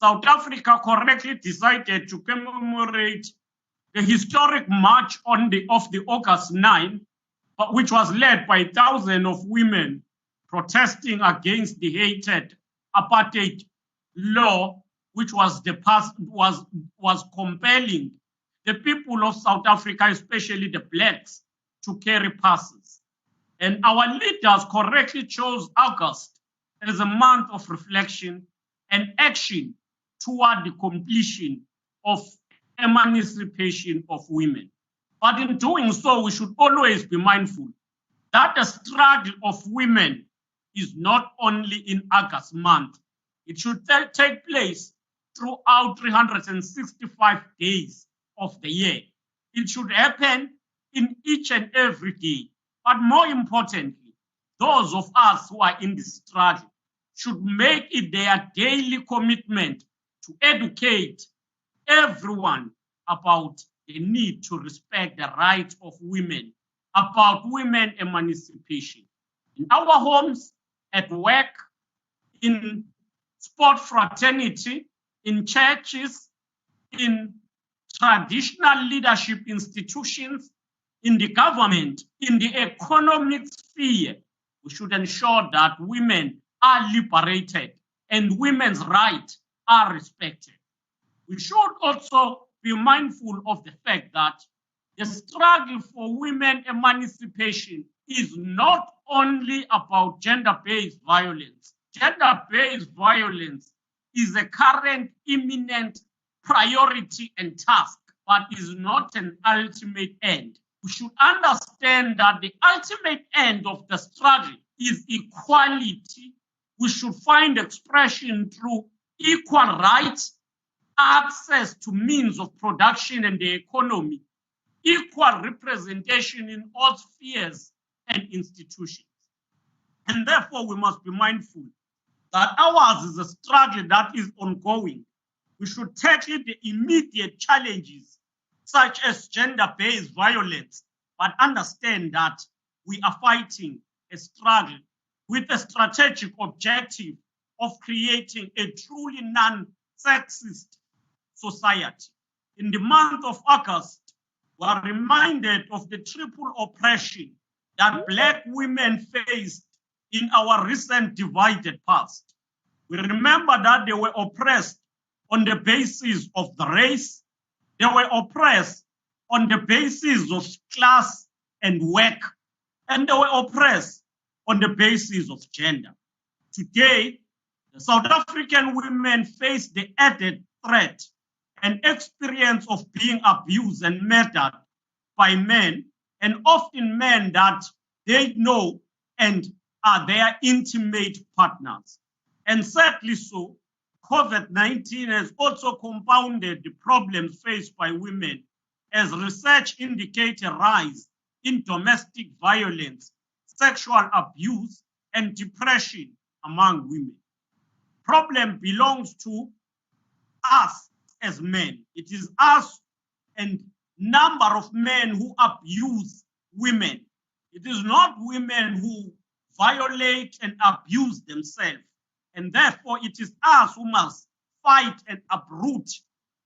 South Africa correctly decided to commemorate the historic march of the August 9, which was led by thousands of women protesting against the hated apartheid law, which was compelling the people of South Africa, especially the blacks, to carry passes. And our leaders correctly chose August as a month of reflection and action toward the completion of emancipation of women. But in doing so, we should always be mindful that the struggle of women is not only in August month. It should take place throughout 365 days of the year. It should happen in each and every day. But more importantly, those of us who are in this struggle should make it their daily commitment to educate everyone about the need to respect the rights of women, about women emancipation. In our homes, at work, in sport fraternity, in churches, in traditional leadership institutions, in the government, in the economic sphere, we should ensure that women are liberated and women's rights are respected. We should also be mindful of the fact that the struggle for women emancipation is not only about gender-based violence. Gender-based violence is a current imminent priority and task, but is not an ultimate end. We should understand that the ultimate end of the struggle is equality. We should find expression through equal rights, access to means of production and the economy, equal representation in all spheres and institutions. And therefore, we must be mindful that ours is a struggle that is ongoing. We should tackle the immediate challenges, such as gender-based violence, but understand that we are fighting a struggle with a strategic objective of creating a truly non-sexist society. in the month of August, we are reminded of the triple oppression that Black women faced in our recent divided past. We remember that they were oppressed on the basis of the race. They were oppressed on the basis of class and work. And they were oppressed on the basis of gender. Today, the South African women face the added threat and experience of being abused and murdered by men, and often men that they know and are their intimate partners. And sadly so, COVID-19 has also compounded the problems faced by women, as research indicates a rise in domestic violence, sexual abuse, and depression among women. Problem belongs to us as men. It is us and number of men who abuse women. It is not women who violate and abuse themselves. And therefore, it is us who must fight and uproot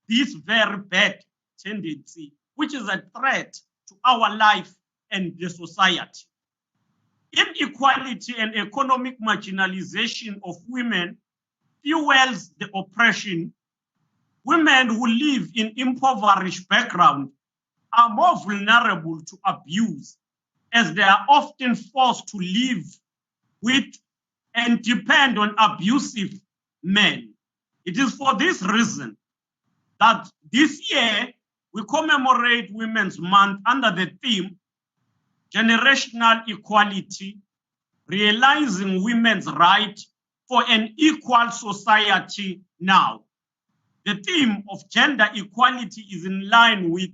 this very bad tendency, which is a threat to our life and the society. Inequality and economic marginalization of women fuels the oppression. Women who live in impoverished backgrounds are more vulnerable to abuse, as they are often forced to live with and depend on abusive men. It is for this reason that this year we commemorate Women's Month under the theme Generational Equality, Realizing Women's Right for an Equal Society Now. The theme of gender equality is in line with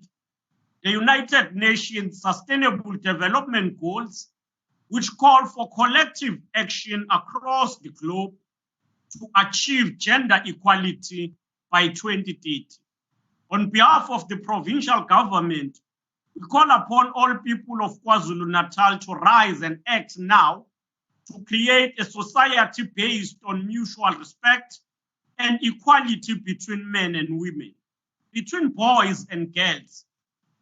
the United Nations Sustainable Development Goals, which call for collective action across the globe to achieve gender equality by 2030. On behalf of the provincial government, we call upon all people of KwaZulu-Natal to rise and act now to create a society based on mutual respect and equality between men and women, between boys and girls,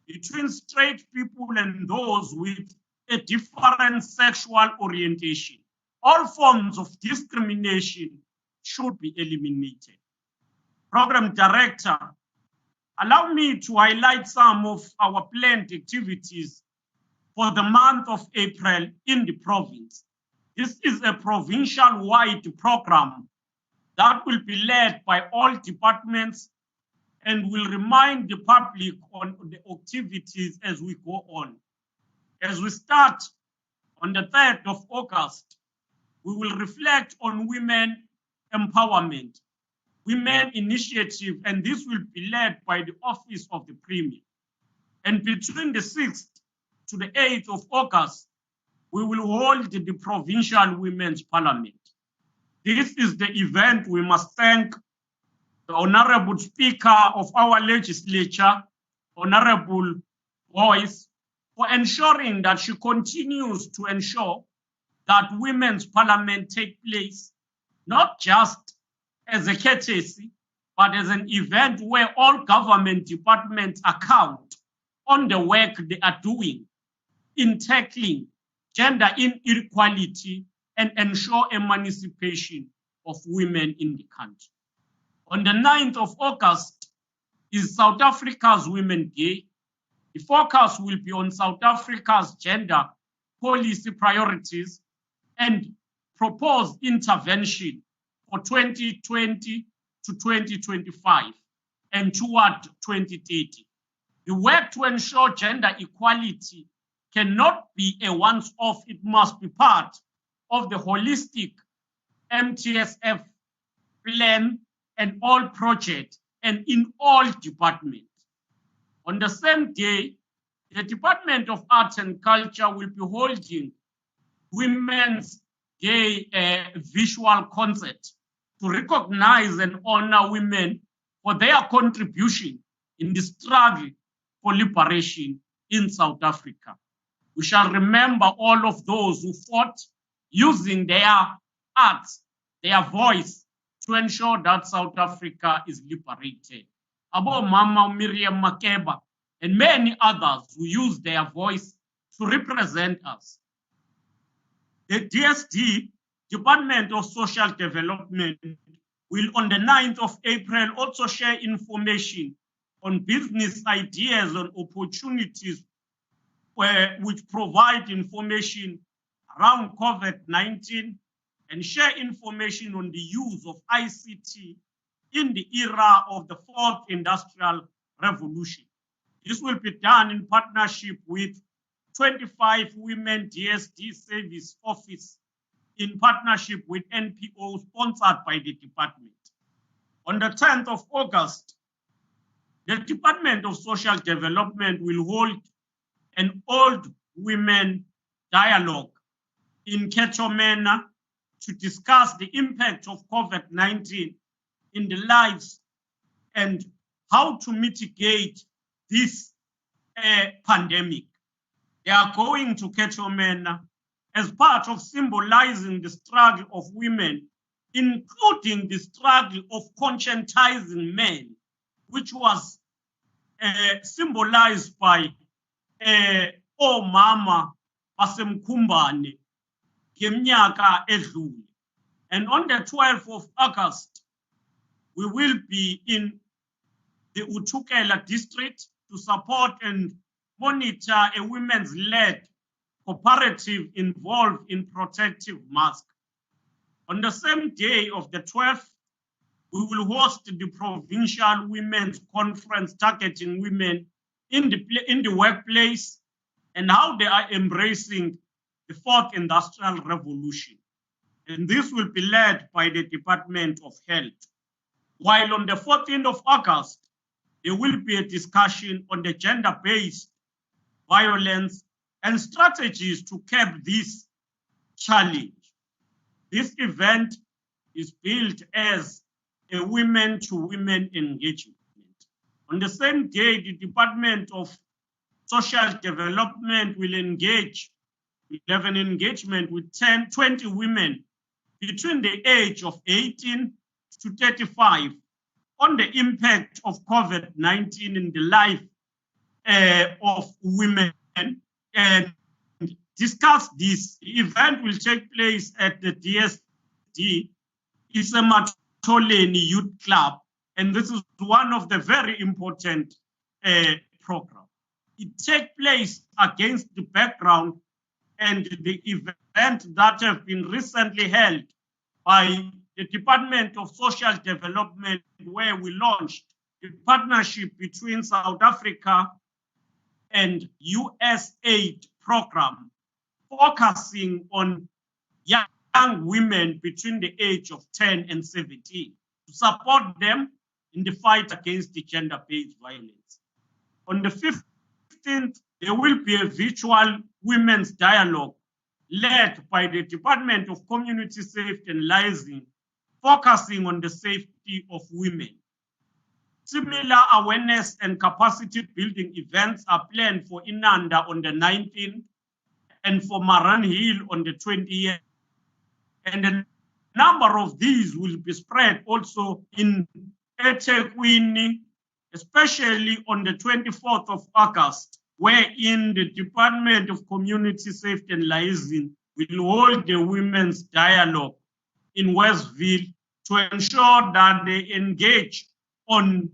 between straight people and those with a different sexual orientation. All forms of discrimination should be eliminated. Program Director, allow me to highlight some of our planned activities for the month of April in the province. This is a provincial-wide program that will be led by all departments and will remind the public on the activities as we go on. As we start on the 3rd of August, we will reflect on women empowerment, women initiative, and this will be led by the Office of the Premier. And between the 6th to the 8th of August, we will hold the Provincial Women's Parliament. This is the event we must thank the Honorable Speaker of our legislature, Honorable Boyce, for ensuring that she continues to ensure that Women's Parliament take place, not just as a courtesy, but as an event where all government departments account on the work they are doing in tackling gender inequality and ensure emancipation of women in the country. On the 9th of August is South Africa's Women's Day. The focus will be on South Africa's gender policy priorities and proposed intervention for 2020 to 2025 and toward 2030. The work to ensure gender equality cannot be a once-off. It must be part of the holistic MTSF plan and all projects and in all departments. On the same day, the Department of Arts and Culture will be holding Women's Day visual concert to recognize and honor women for their contribution in the struggle for liberation in South Africa. We shall remember all of those who fought using their arts, their voice, to ensure that South Africa is liberated. Abo Mama Miriam Makeba, and many others who use their voice to represent us. The DSD, Department of Social Development, will on the 9th of April also share information on business ideas and opportunities which provide information around COVID-19 and share information on the use of ICT in the era of the 4th Industrial Revolution. This will be done in partnership with 25 Women DSD Service Office in partnership with NPO sponsored by the department. On the 10th of August, the Department of Social Development will hold an old women dialogue in Ketchomena to discuss the impact of COVID-19 in the lives and how to mitigate this pandemic. They are going to Ketchomena as part of symbolizing the struggle of women, including the struggle of conscientizing men, which was symbolized by omama basemkhumbane ngeminyaka edlule. And on the 12th of August, we will be in the Utukela district to support and monitor a women's-led cooperative involved in protective masks. On the same day of the 12th, we will host the Provincial Women's Conference targeting women in the workplace and how they are embracing the 4th Industrial Revolution. And this will be led by the Department of Health. While on the 14th of August, there will be a discussion on the gender-based violence and strategies to curb this challenge. This event is billed as a women-to-women engagement. On the same day, the Department of Social Development will have an engagement with 20 women between the age of 18 to 35 on the impact of COVID-19 in the life of women and discuss this. The event will take place at the DSD Isamatoleni Youth Club, and this is one of the very important programs. It takes place against the background and the event that have been recently held by the Department of Social Development, where we launched a partnership between South Africa and USAID program, focusing on young women between the age of 10 and 17 to support them in the fight against the gender-based violence. On the 15th, there will be a virtual women's dialogue led by the Department of Community Safety and Liaison, focusing on the safety of women. Similar awareness and capacity building events are planned for Inanda on the 19th and for Maran Hill on the 20th. And a number of these will be spread also in eThekwini, especially on the 24th of August, wherein the Department of Community Safety and Liaison will hold the women's dialogue in Westville to ensure that they engage on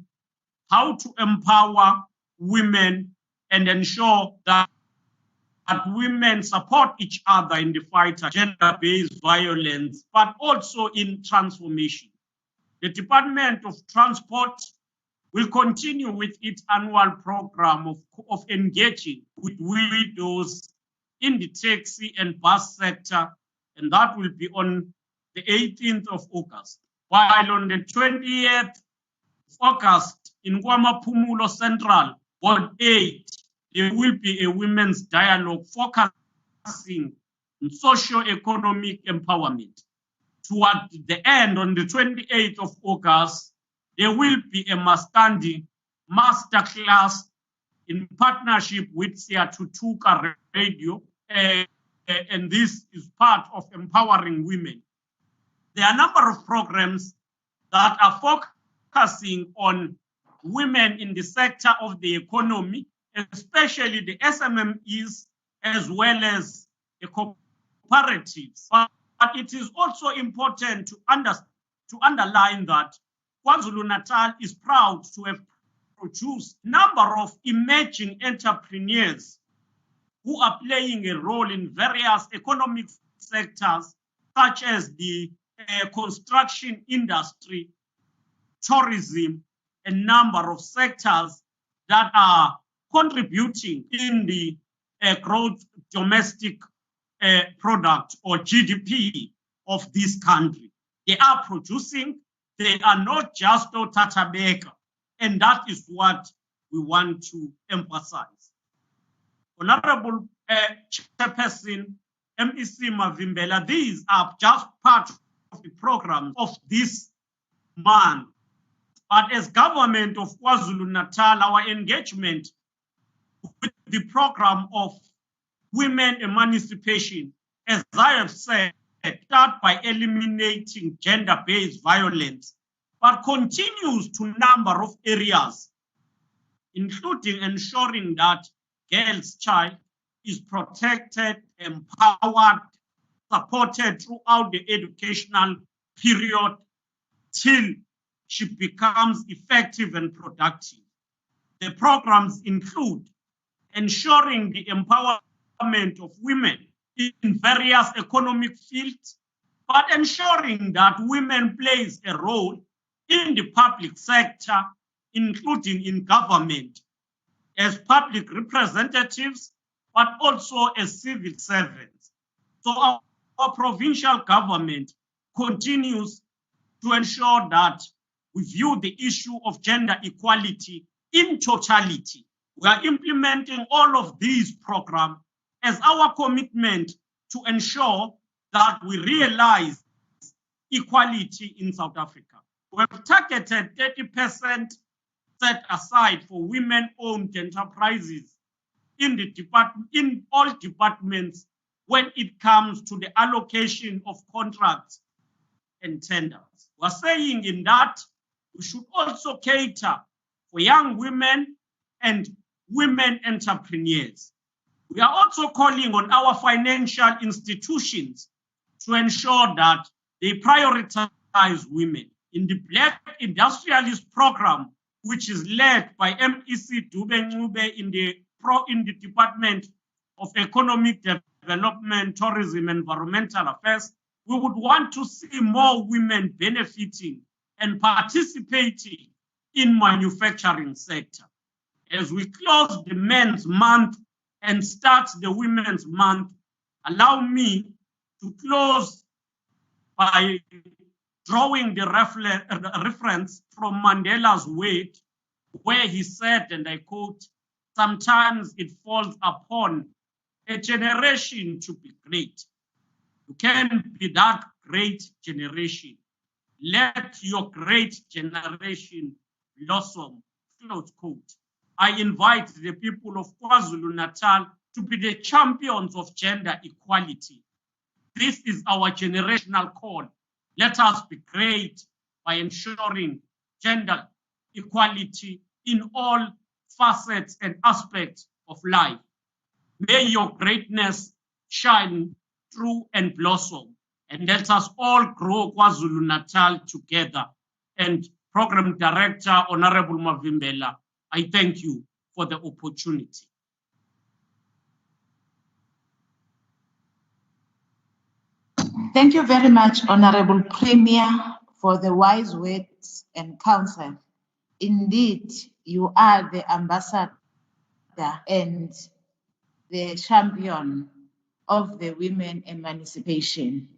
how to empower women and ensure that women support each other in the fight against gender-based violence, but also in transformation. The Department of Transport will continue with its annual program of engaging with widows in the taxi and bus sector, and that will be on the 18th of August. While on the 20th of August in Kwamapumulo Central, Ward 8, there will be a women's dialogue focusing on socio-economic empowerment. Toward the end, on the 28th of August, there will be a Mastandi masterclass in partnership with Siatutuka Radio, and this is part of empowering women. There are a number of programs that are focusing on women in the sector of the economy, especially the SMMEs, as well as the cooperatives. But it is also important to underline that KwaZulu-Natal is proud to have produced a number of emerging entrepreneurs who are playing a role in various economic sectors, such as the construction industry, tourism, a number of sectors that are contributing in the gross domestic product or GDP of this country. They are producing, they are not just Tatabeka, and that is what we want to emphasize. Honorable Chairperson MEC Mavimbela, these are just part of the program of this month. But as government of KwaZulu-Natal, our engagement with the program of women emancipation, as I have said, start by eliminating gender-based violence, but continues to a number of areas, including ensuring that girls' child is protected, empowered, supported throughout the educational period till she becomes effective and productive. The programs include ensuring the empowerment of women in various economic fields, but ensuring that women plays a role in the public sector, including in government, as public representatives, but also as civil servants. So our provincial government continues to ensure that we view the issue of gender equality in totality. We are implementing all of these programs as our commitment to ensure that we realize equality in South Africa. We have targeted 30% set aside for women-owned enterprises in all departments when it comes to the allocation of contracts and tenders. We're saying in that we should also cater for young women and women entrepreneurs. We are also calling on our financial institutions to ensure that they prioritize women. In the Black Industrialist Program, which is led by MEC Dube in the Department of Economic Development, Tourism, and Environmental Affairs, we would want to see more women benefiting and participating in manufacturing sector. As we close the Men's Month and start the Women's Month, allow me to close by drawing the reference from Mandela's word, where he said, and I quote, "Sometimes it falls upon a generation to be great. You can be that great generation. Let your great generation blossom," close quote. I invite the people of KwaZulu-Natal to be the champions of gender equality. This is our generational call. Let us be great by ensuring gender equality in all facets and aspects of life. May your greatness shine through and blossom, and let us all grow KwaZulu-Natal together. And Program Director, Honorable Mavimbela, I thank you for the opportunity. Thank you very much, Honorable Premier, for the wise words and counsel. Indeed, you are the ambassador and the champion of the women emancipation.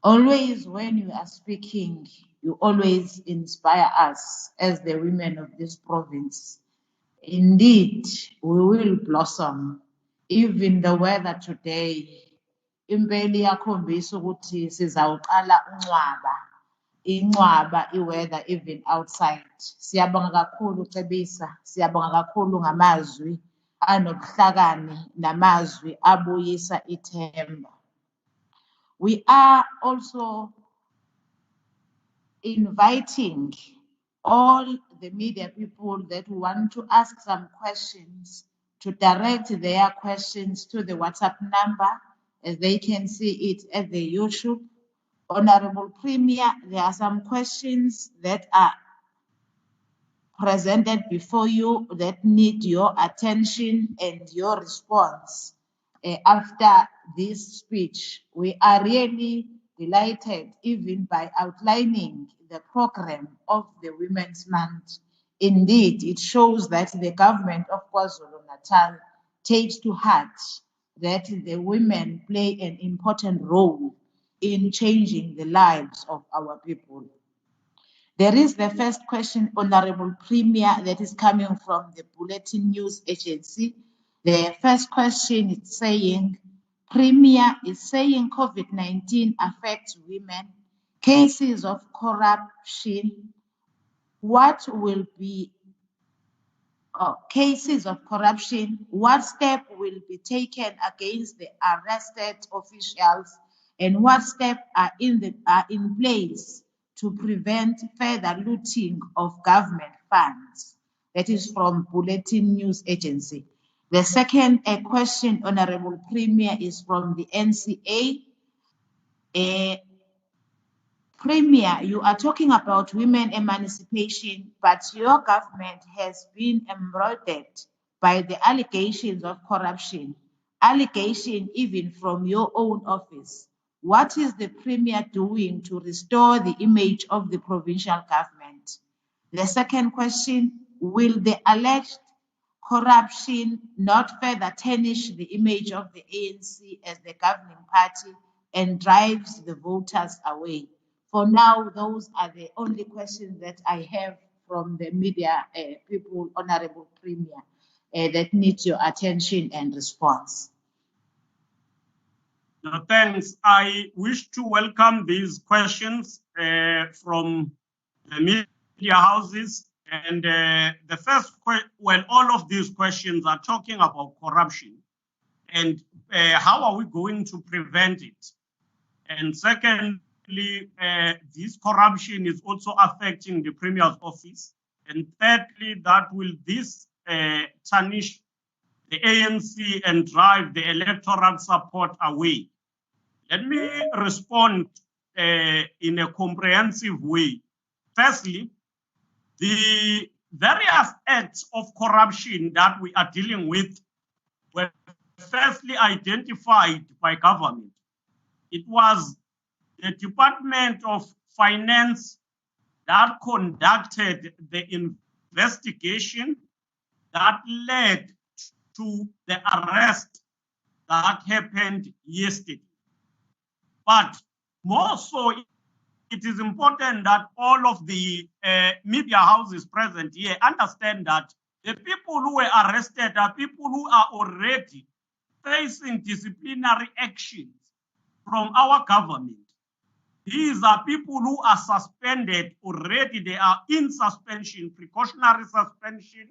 Always when you are speaking, you always inspire us as the women of this province. Indeed, we will blossom. Even the weather today, impela iyakhombisa ukuthi sizawuqala uncwaba. Incwaba iweather even outside. Siyabonga kakhulu Cebisa, siyabonga kakhulu ngamazwi anobuhlakani namazwi abuyisa ithemba. We are also inviting all the media people that want to ask some questions to direct their questions to the WhatsApp number, as they can see it at the YouTube. Honorable Premier, there are some questions that are presented before you that need your attention and your response. After this speech, we are really delighted even by outlining the program of the Women's Month. Indeed, it shows that the government of KwaZulu-Natal takes to heart that the women play an important role in changing the lives of our people. There is the first question, Honorable Premier, that is coming from the Bulletin News Agency. The first question is saying, Premier is saying COVID-19 affects women, cases of corruption. What will be cases of corruption? What step will be taken against the arrested officials, and what steps are in place to prevent further looting of government funds? That is from Bulletin News Agency. The second question, Honorable Premier, is from the NCA. Premier, you are talking about women emancipation, but your government has been embroiled by the allegations of corruption, allegation even from your own office. What is the Premier doing to restore the image of the provincial government? The second question, will the alleged corruption not further tarnish the image of the ANC as the governing party and drives the voters away? For now, those are the only questions that I have from the media people, Honorable Premier, that need your attention and response. No, thanks. I wish to welcome these questions from the media houses. And the first question, well, all of these questions are talking about corruption and how are we going to prevent it? And secondly, this corruption is also affecting the Premier's office. And thirdly, that will this tarnish the ANC and drive the electoral support away? Let me respond in a comprehensive way. Firstly, the various acts of corruption that we are dealing with were firstly identified by government. It was the Department of Finance that conducted the investigation that led to the arrest that happened yesterday. But more so, it is important that all of the media houses present here understand that the people who were arrested are people who are already facing disciplinary actions from our government. These are people who are suspended already. They are in suspension, precautionary suspension,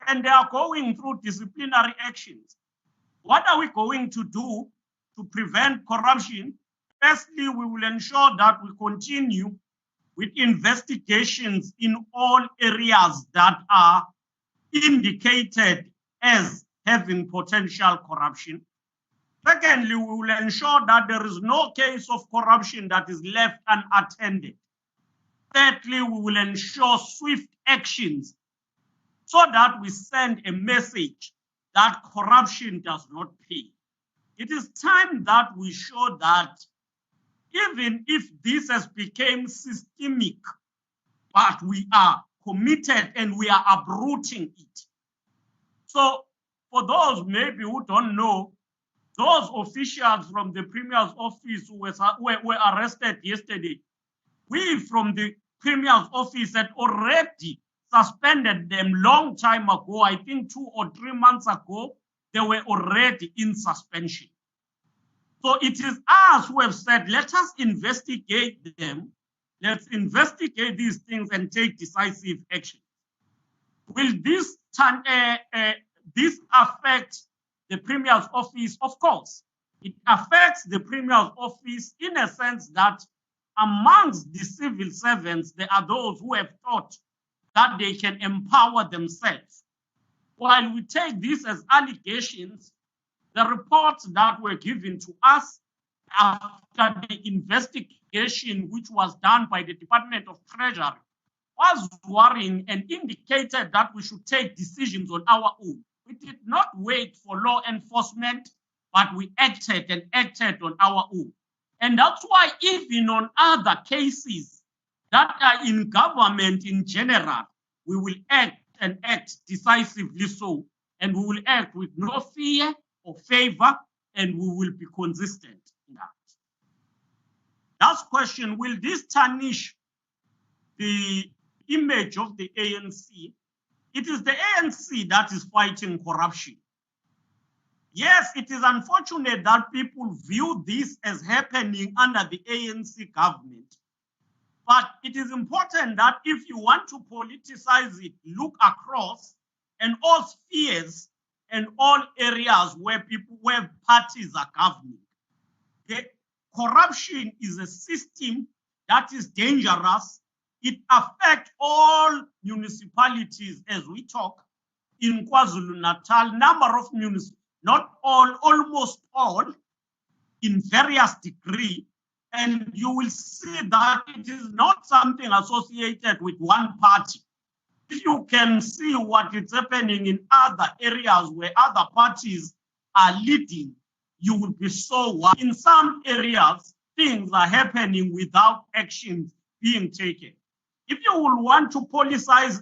and they are going through disciplinary actions. What are we going to do to prevent corruption? Firstly, we will ensure that we continue with investigations in all areas that are indicated as having potential corruption. Secondly, we will ensure that there is no case of corruption that is left unattended. Thirdly, we will ensure swift actions so that we send a message that corruption does not pay. It is time that we show that even if this has become systemic, but we are committed and we are uprooting it. So for those maybe who don't know, those officials from the Premier's office who were arrested yesterday, we from the Premier's office had already suspended them long time ago. I think 2 or 3 months ago, they were already in suspension. So it is us who have said, let us investigate them. Let's investigate these things and take decisive action. Will this affect the Premier's office? Of course. It affects the Premier's office in a sense that amongst the civil servants, there are those who have thought that they can empower themselves. While we take this as allegations, the reports that were given to us after the investigation which was done by the Department of Treasury was worrying and indicated that we should take decisions on our own. We did not wait for law enforcement, but we acted on our own. And that's why even on other cases that are in government in general, we will act and act decisively so, and we will act with no fear or favor, and we will be consistent in that. Last question, will this tarnish the image of the ANC? It is the ANC that is fighting corruption. Yes, it is unfortunate that people view this as happening under the ANC government. But it is important that if you want to politicize it, look across and all spheres and all areas where parties are governing. The corruption is a system that is dangerous. It affects all municipalities as we talk in KwaZulu-Natal, number of municipalities, not all, almost all, in various degree. And you will see that it is not something associated with one party. If you can see what is happening in other areas where other parties are leading, you will be so worried. In some areas, things are happening without actions being taken. If you will want to politicize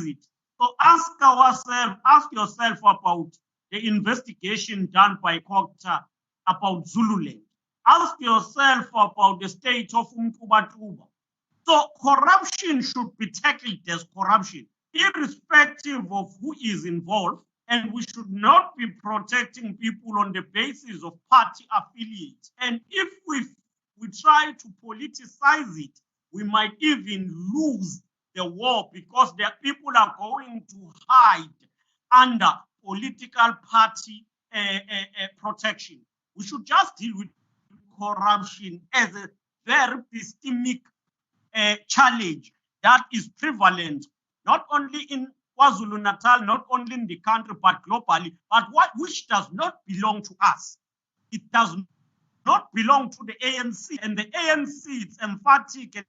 it, so ask yourself about the investigation done by COGTA about Zululand. Ask yourself about the state of Umtubatuba. So corruption should be tackled as corruption, irrespective of who is involved, and we should not be protecting people on the basis of party affiliates. And if we try to politicize it, we might even lose the war because the people are going to hide under political party protection. We should just deal with corruption as a very systemic challenge that is prevalent, not only in KwaZulu-Natal, not only in the country, but globally, but which does not belong to us. It does not belong to the ANC, and the ANC is emphatic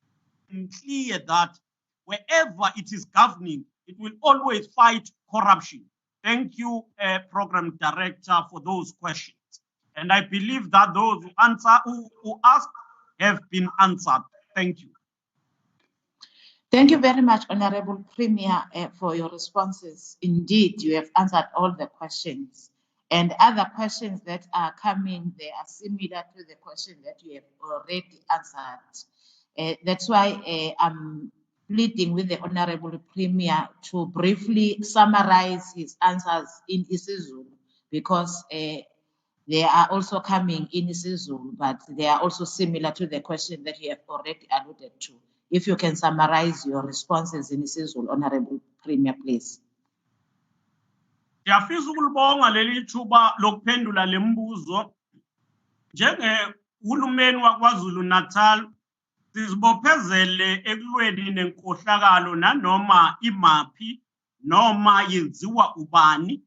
and clear that wherever it is governing, it will always fight corruption. Thank you, Program Director, for those questions. And I believe that those who asked have been answered. Thank you. Thank you very much, Honorable Premier, for your responses. Indeed, you have answered all the questions. And other questions that are coming, they are similar to the question that you have already answered. That's why I'm pleading with the Honorable Premier to briefly summarize his answers in isiZulu, because they are also coming in isiZulu, but they are also similar to the question that you have already alluded to. If you can summarize your responses in isiZulu, Honorable Premier, please. Ngiyafisa ukulibonga leli thuba lokuphendula lembuzo. Njengehulumeni waKwaZulu-Natal, sizibophezele ekulweni nenkohlakalo nanoma imaphi noma yenziwa ubani,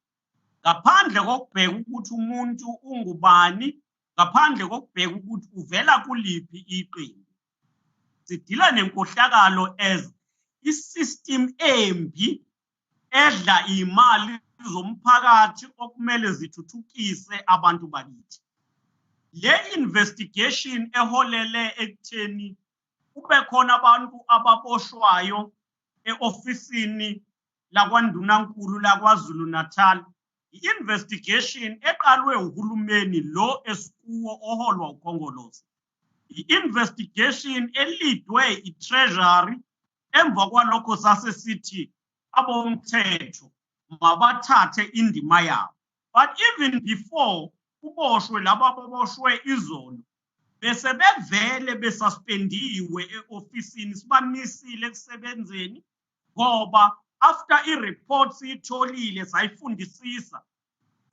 ngaphandle kokubheka ukuthi umuntu ungubani, ngaphandle kokubheka ukuthi uvela kuliphi iqembu. Sidila nenkohlakalo as isystem embi edla imali zomphakathi okumele zithuthukise abantu bakithi. Le investigation eholele ekutheni kube khona abantu ababoshwayo e-ofisini lakwaNdunankulu laKwaZulu-Natal, i-investigation eqalwe uhulumeni lo esikuwo oholwa uKhongolose. I-investigation elidwe i-Treasury emva kwalokho sasesithi abomthetho mabathathe indima yabo. But even before kuboshwe laba ababoshwe izolo, bese bevele besuspendiwe e-ofisini, sibamisile ekusebenzeni ngoba after i-report siyitholile sayifundisisa,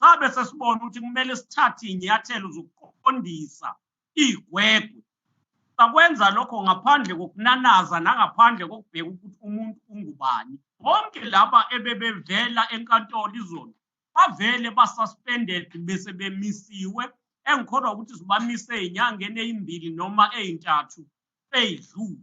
sabe sesibona ukuthi kumele sithathe inyathelo zokuqondisa igwegwe sakwenza lokho ngaphandle kokunanaza nangaphandle kokubheka ukuthi umuntu ungubani. Bonke laba ebebevela enkantolo izolo bavele basuspended bese bemisiwe, engikholwa ukuthi sibamise ey'nyangeni ezimbili noma ezintathu ey'dlule.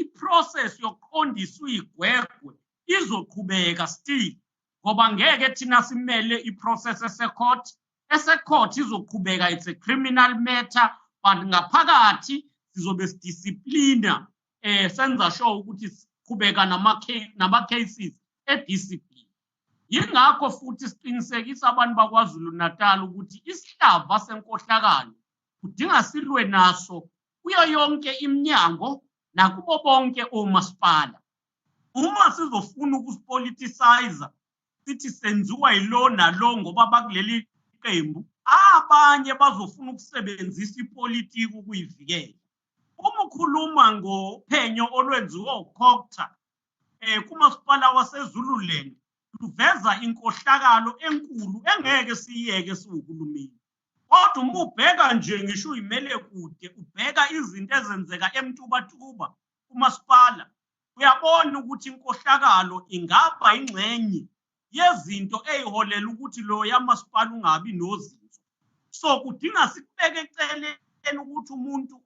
I-process yokuqondiswa igwegwe izoqhubeka still ngoba ngeke thina simele i-process esecourt izoqhubeka, it's a criminal matter, but ngaphakathi sizobe sidisciplina senza sure ukuthi siqhubeka nama-cases e-discipline. Yingakho futhi siqinisekisa abantu bakwaZulu Natal ukuthi isihlava senkohlakalo kudinga silwe naso kuyo yonke iminyango nakubo bonke omasipala. Uma sizofuna ukusipoliticize sithi senziwa yilo nalo ngoba bakuleli qembu, abanye bazofuna ukusebenzisa ipolitiki ukuyivikela. Uma ukhuluma ngophenyo olwenziwa uCocta kumasipala waseZululand luveza inkohlakalo enkulu engeke siyeke siwuhulumeni. Kodwa uma ubheka nje ngisho uyimele kude, ubheka izinto ezenzeka eMtubatuba kumasipala, uyabona ukuthi inkohlakalo ingaba ingxenye yezinto eziholela ukuthi lo yamasipala ungabi nozinzo. So kudinga sikubeke eceleni ukuthi umuntu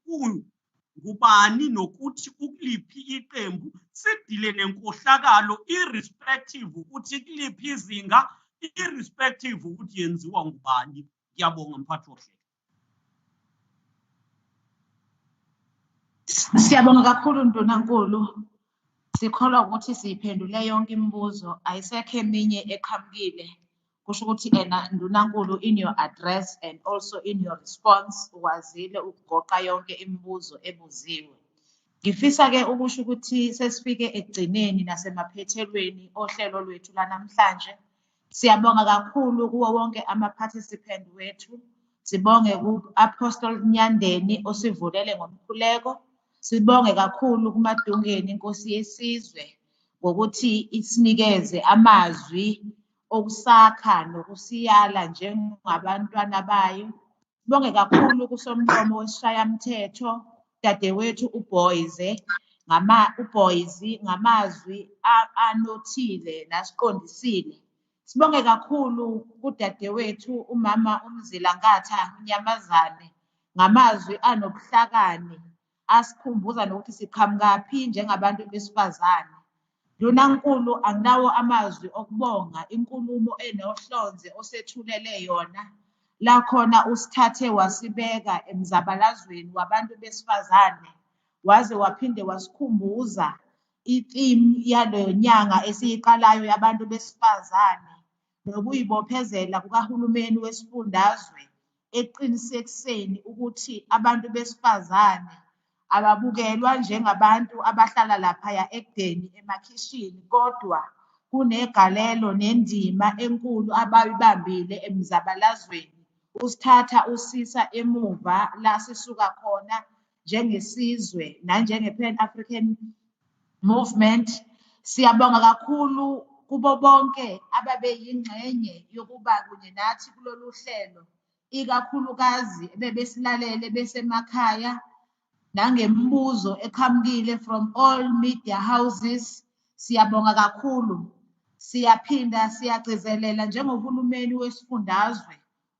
ngubani nokuthi ukuliphi iqembu, sidile nenkohlakalo irrespective ukuthi kuliphi izinga, irrespective ukuthi yenziwa ngubani. Ngiyabonga mphathi wohlelo. Siyabonga kakhulu Ndunankulu. Sikholwa ukuthi siyiphendule yonke imibuzo, ayisekho eminye eqhamukile. Kusho ukuthi Ndunankulu, in your address and also in your response ukwazile ukugoqa yonke imibuzo ebuziwe. Ngifisa-ke ukusho ukuthi sesifike ekugcineni nasemaphethelweni ohlelo lwethu lanamhlanje. Siyabonga kakhulu kuwo wonke ama-participant wethu. Sibonge ku-Apostle Nyandeni osivulele ngomkhuleko. Sibonge kakhulu kuMadungeni inkosi yesizwe ngokuthi isinikeze amazwi okusakha nokusiyala njengabantwana bayo. Sibonge kakhulu kusomlomo wesishayamthetho dadewethu uBoyze ngamazwi anothile nasiqondisile. Sibonge kakhulu kudadewethu umama uMzilangatha Mnyamazane ngamazwi anobuhlakani asikhumbuza nokuthi siqhamukaphi njengabantu besifazane. Ndunankulu, anginawo amazwi okubonga inkulumo enohlonze osethulele yona, la khona usithathe wasibeka emzabalazweni wabantu besifazane, waze waphinde wasikhumbuza i-theme yaleyo nyanga esiyiqalayo yabantu besifazane, nokuyibophezela kukahulumeni wesifundazwe eqinisekiseni ukuthi abantu besifazane ababukelwa njengabantu abahlala laphaya ekudeni emakhishini, kodwa kunegalelo nendima enkulu abayibambile emzabalazweni. Usithatha usisa emuva la sisuka khona njengesizwe nanjenge-Pan African Movement. Siyabonga kakhulu kubo bonke ababeyingxenye yokuba kunye nathi kulolu hlelo, ikakhulukazi bebesilalele besemakhaya nangemibuzo eqhamukile from all media houses. Siyabonga kakhulu. Siyaphinda siyagcizelela njengohulumeni wesifundazwe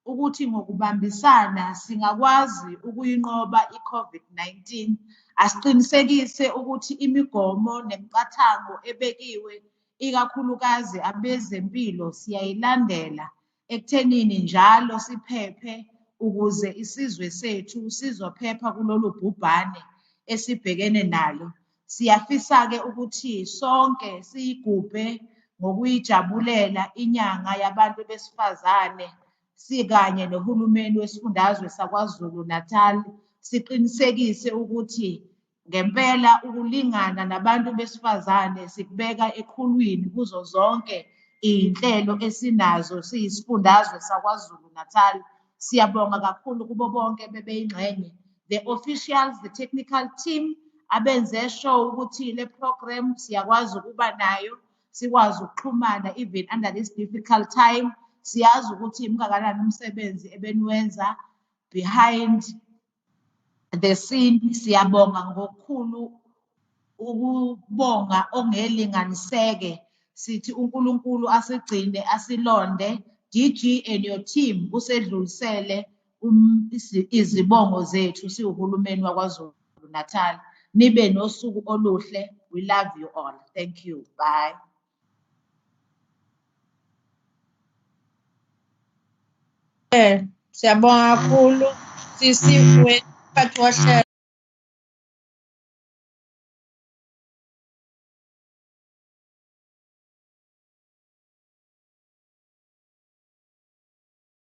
ukuthi ngokubambisana singakwazi ukuyinqoba i-COVID-19. Asiqinisekise ukuthi imigomo nemiqathango ebekiwe ikakhulukazi abezempilo siyayilandela ekuthenini njalo siphephe ukuze isizwe sethu sizophepha kulolu bhubhane esibhekene nalo. Siyafisa-ke ukuthi sonke siyigubhe ngokuyijabulela inyanga yabantu besifazane, sikanye nohulumeni wesifundazwe saKwaZulu Natal, siqinisekise ukuthi ngempela ukulingana nabantu besifazane sikubeka eqhulwini kuzo zonke iy'nhlelo esinazo siyisifundazwe saKwaZulu Natal. Siyabonga kakhulu kubo bonke bebeyingxenye, the officials, the technical team abenze sure ukuthi le program siyakwazi ukuba nayo, sikwazi ukuxhumana even under this difficult time. Siyazi ukuthi imkanganani umsebenzi ebeniwenza behind the scene. Siyabonga ngokukhulu ukubonga ongelinganiseke. Sithi uNkulunkulu asigcine asilonde. DG and your team usedlulisele izibongo zethu siwuhulumeni waKwaZulu Natal. Nibe nosuku oluhle. We love you all. Thank you. Bye. Siyabonga kakhulu Cissy wethu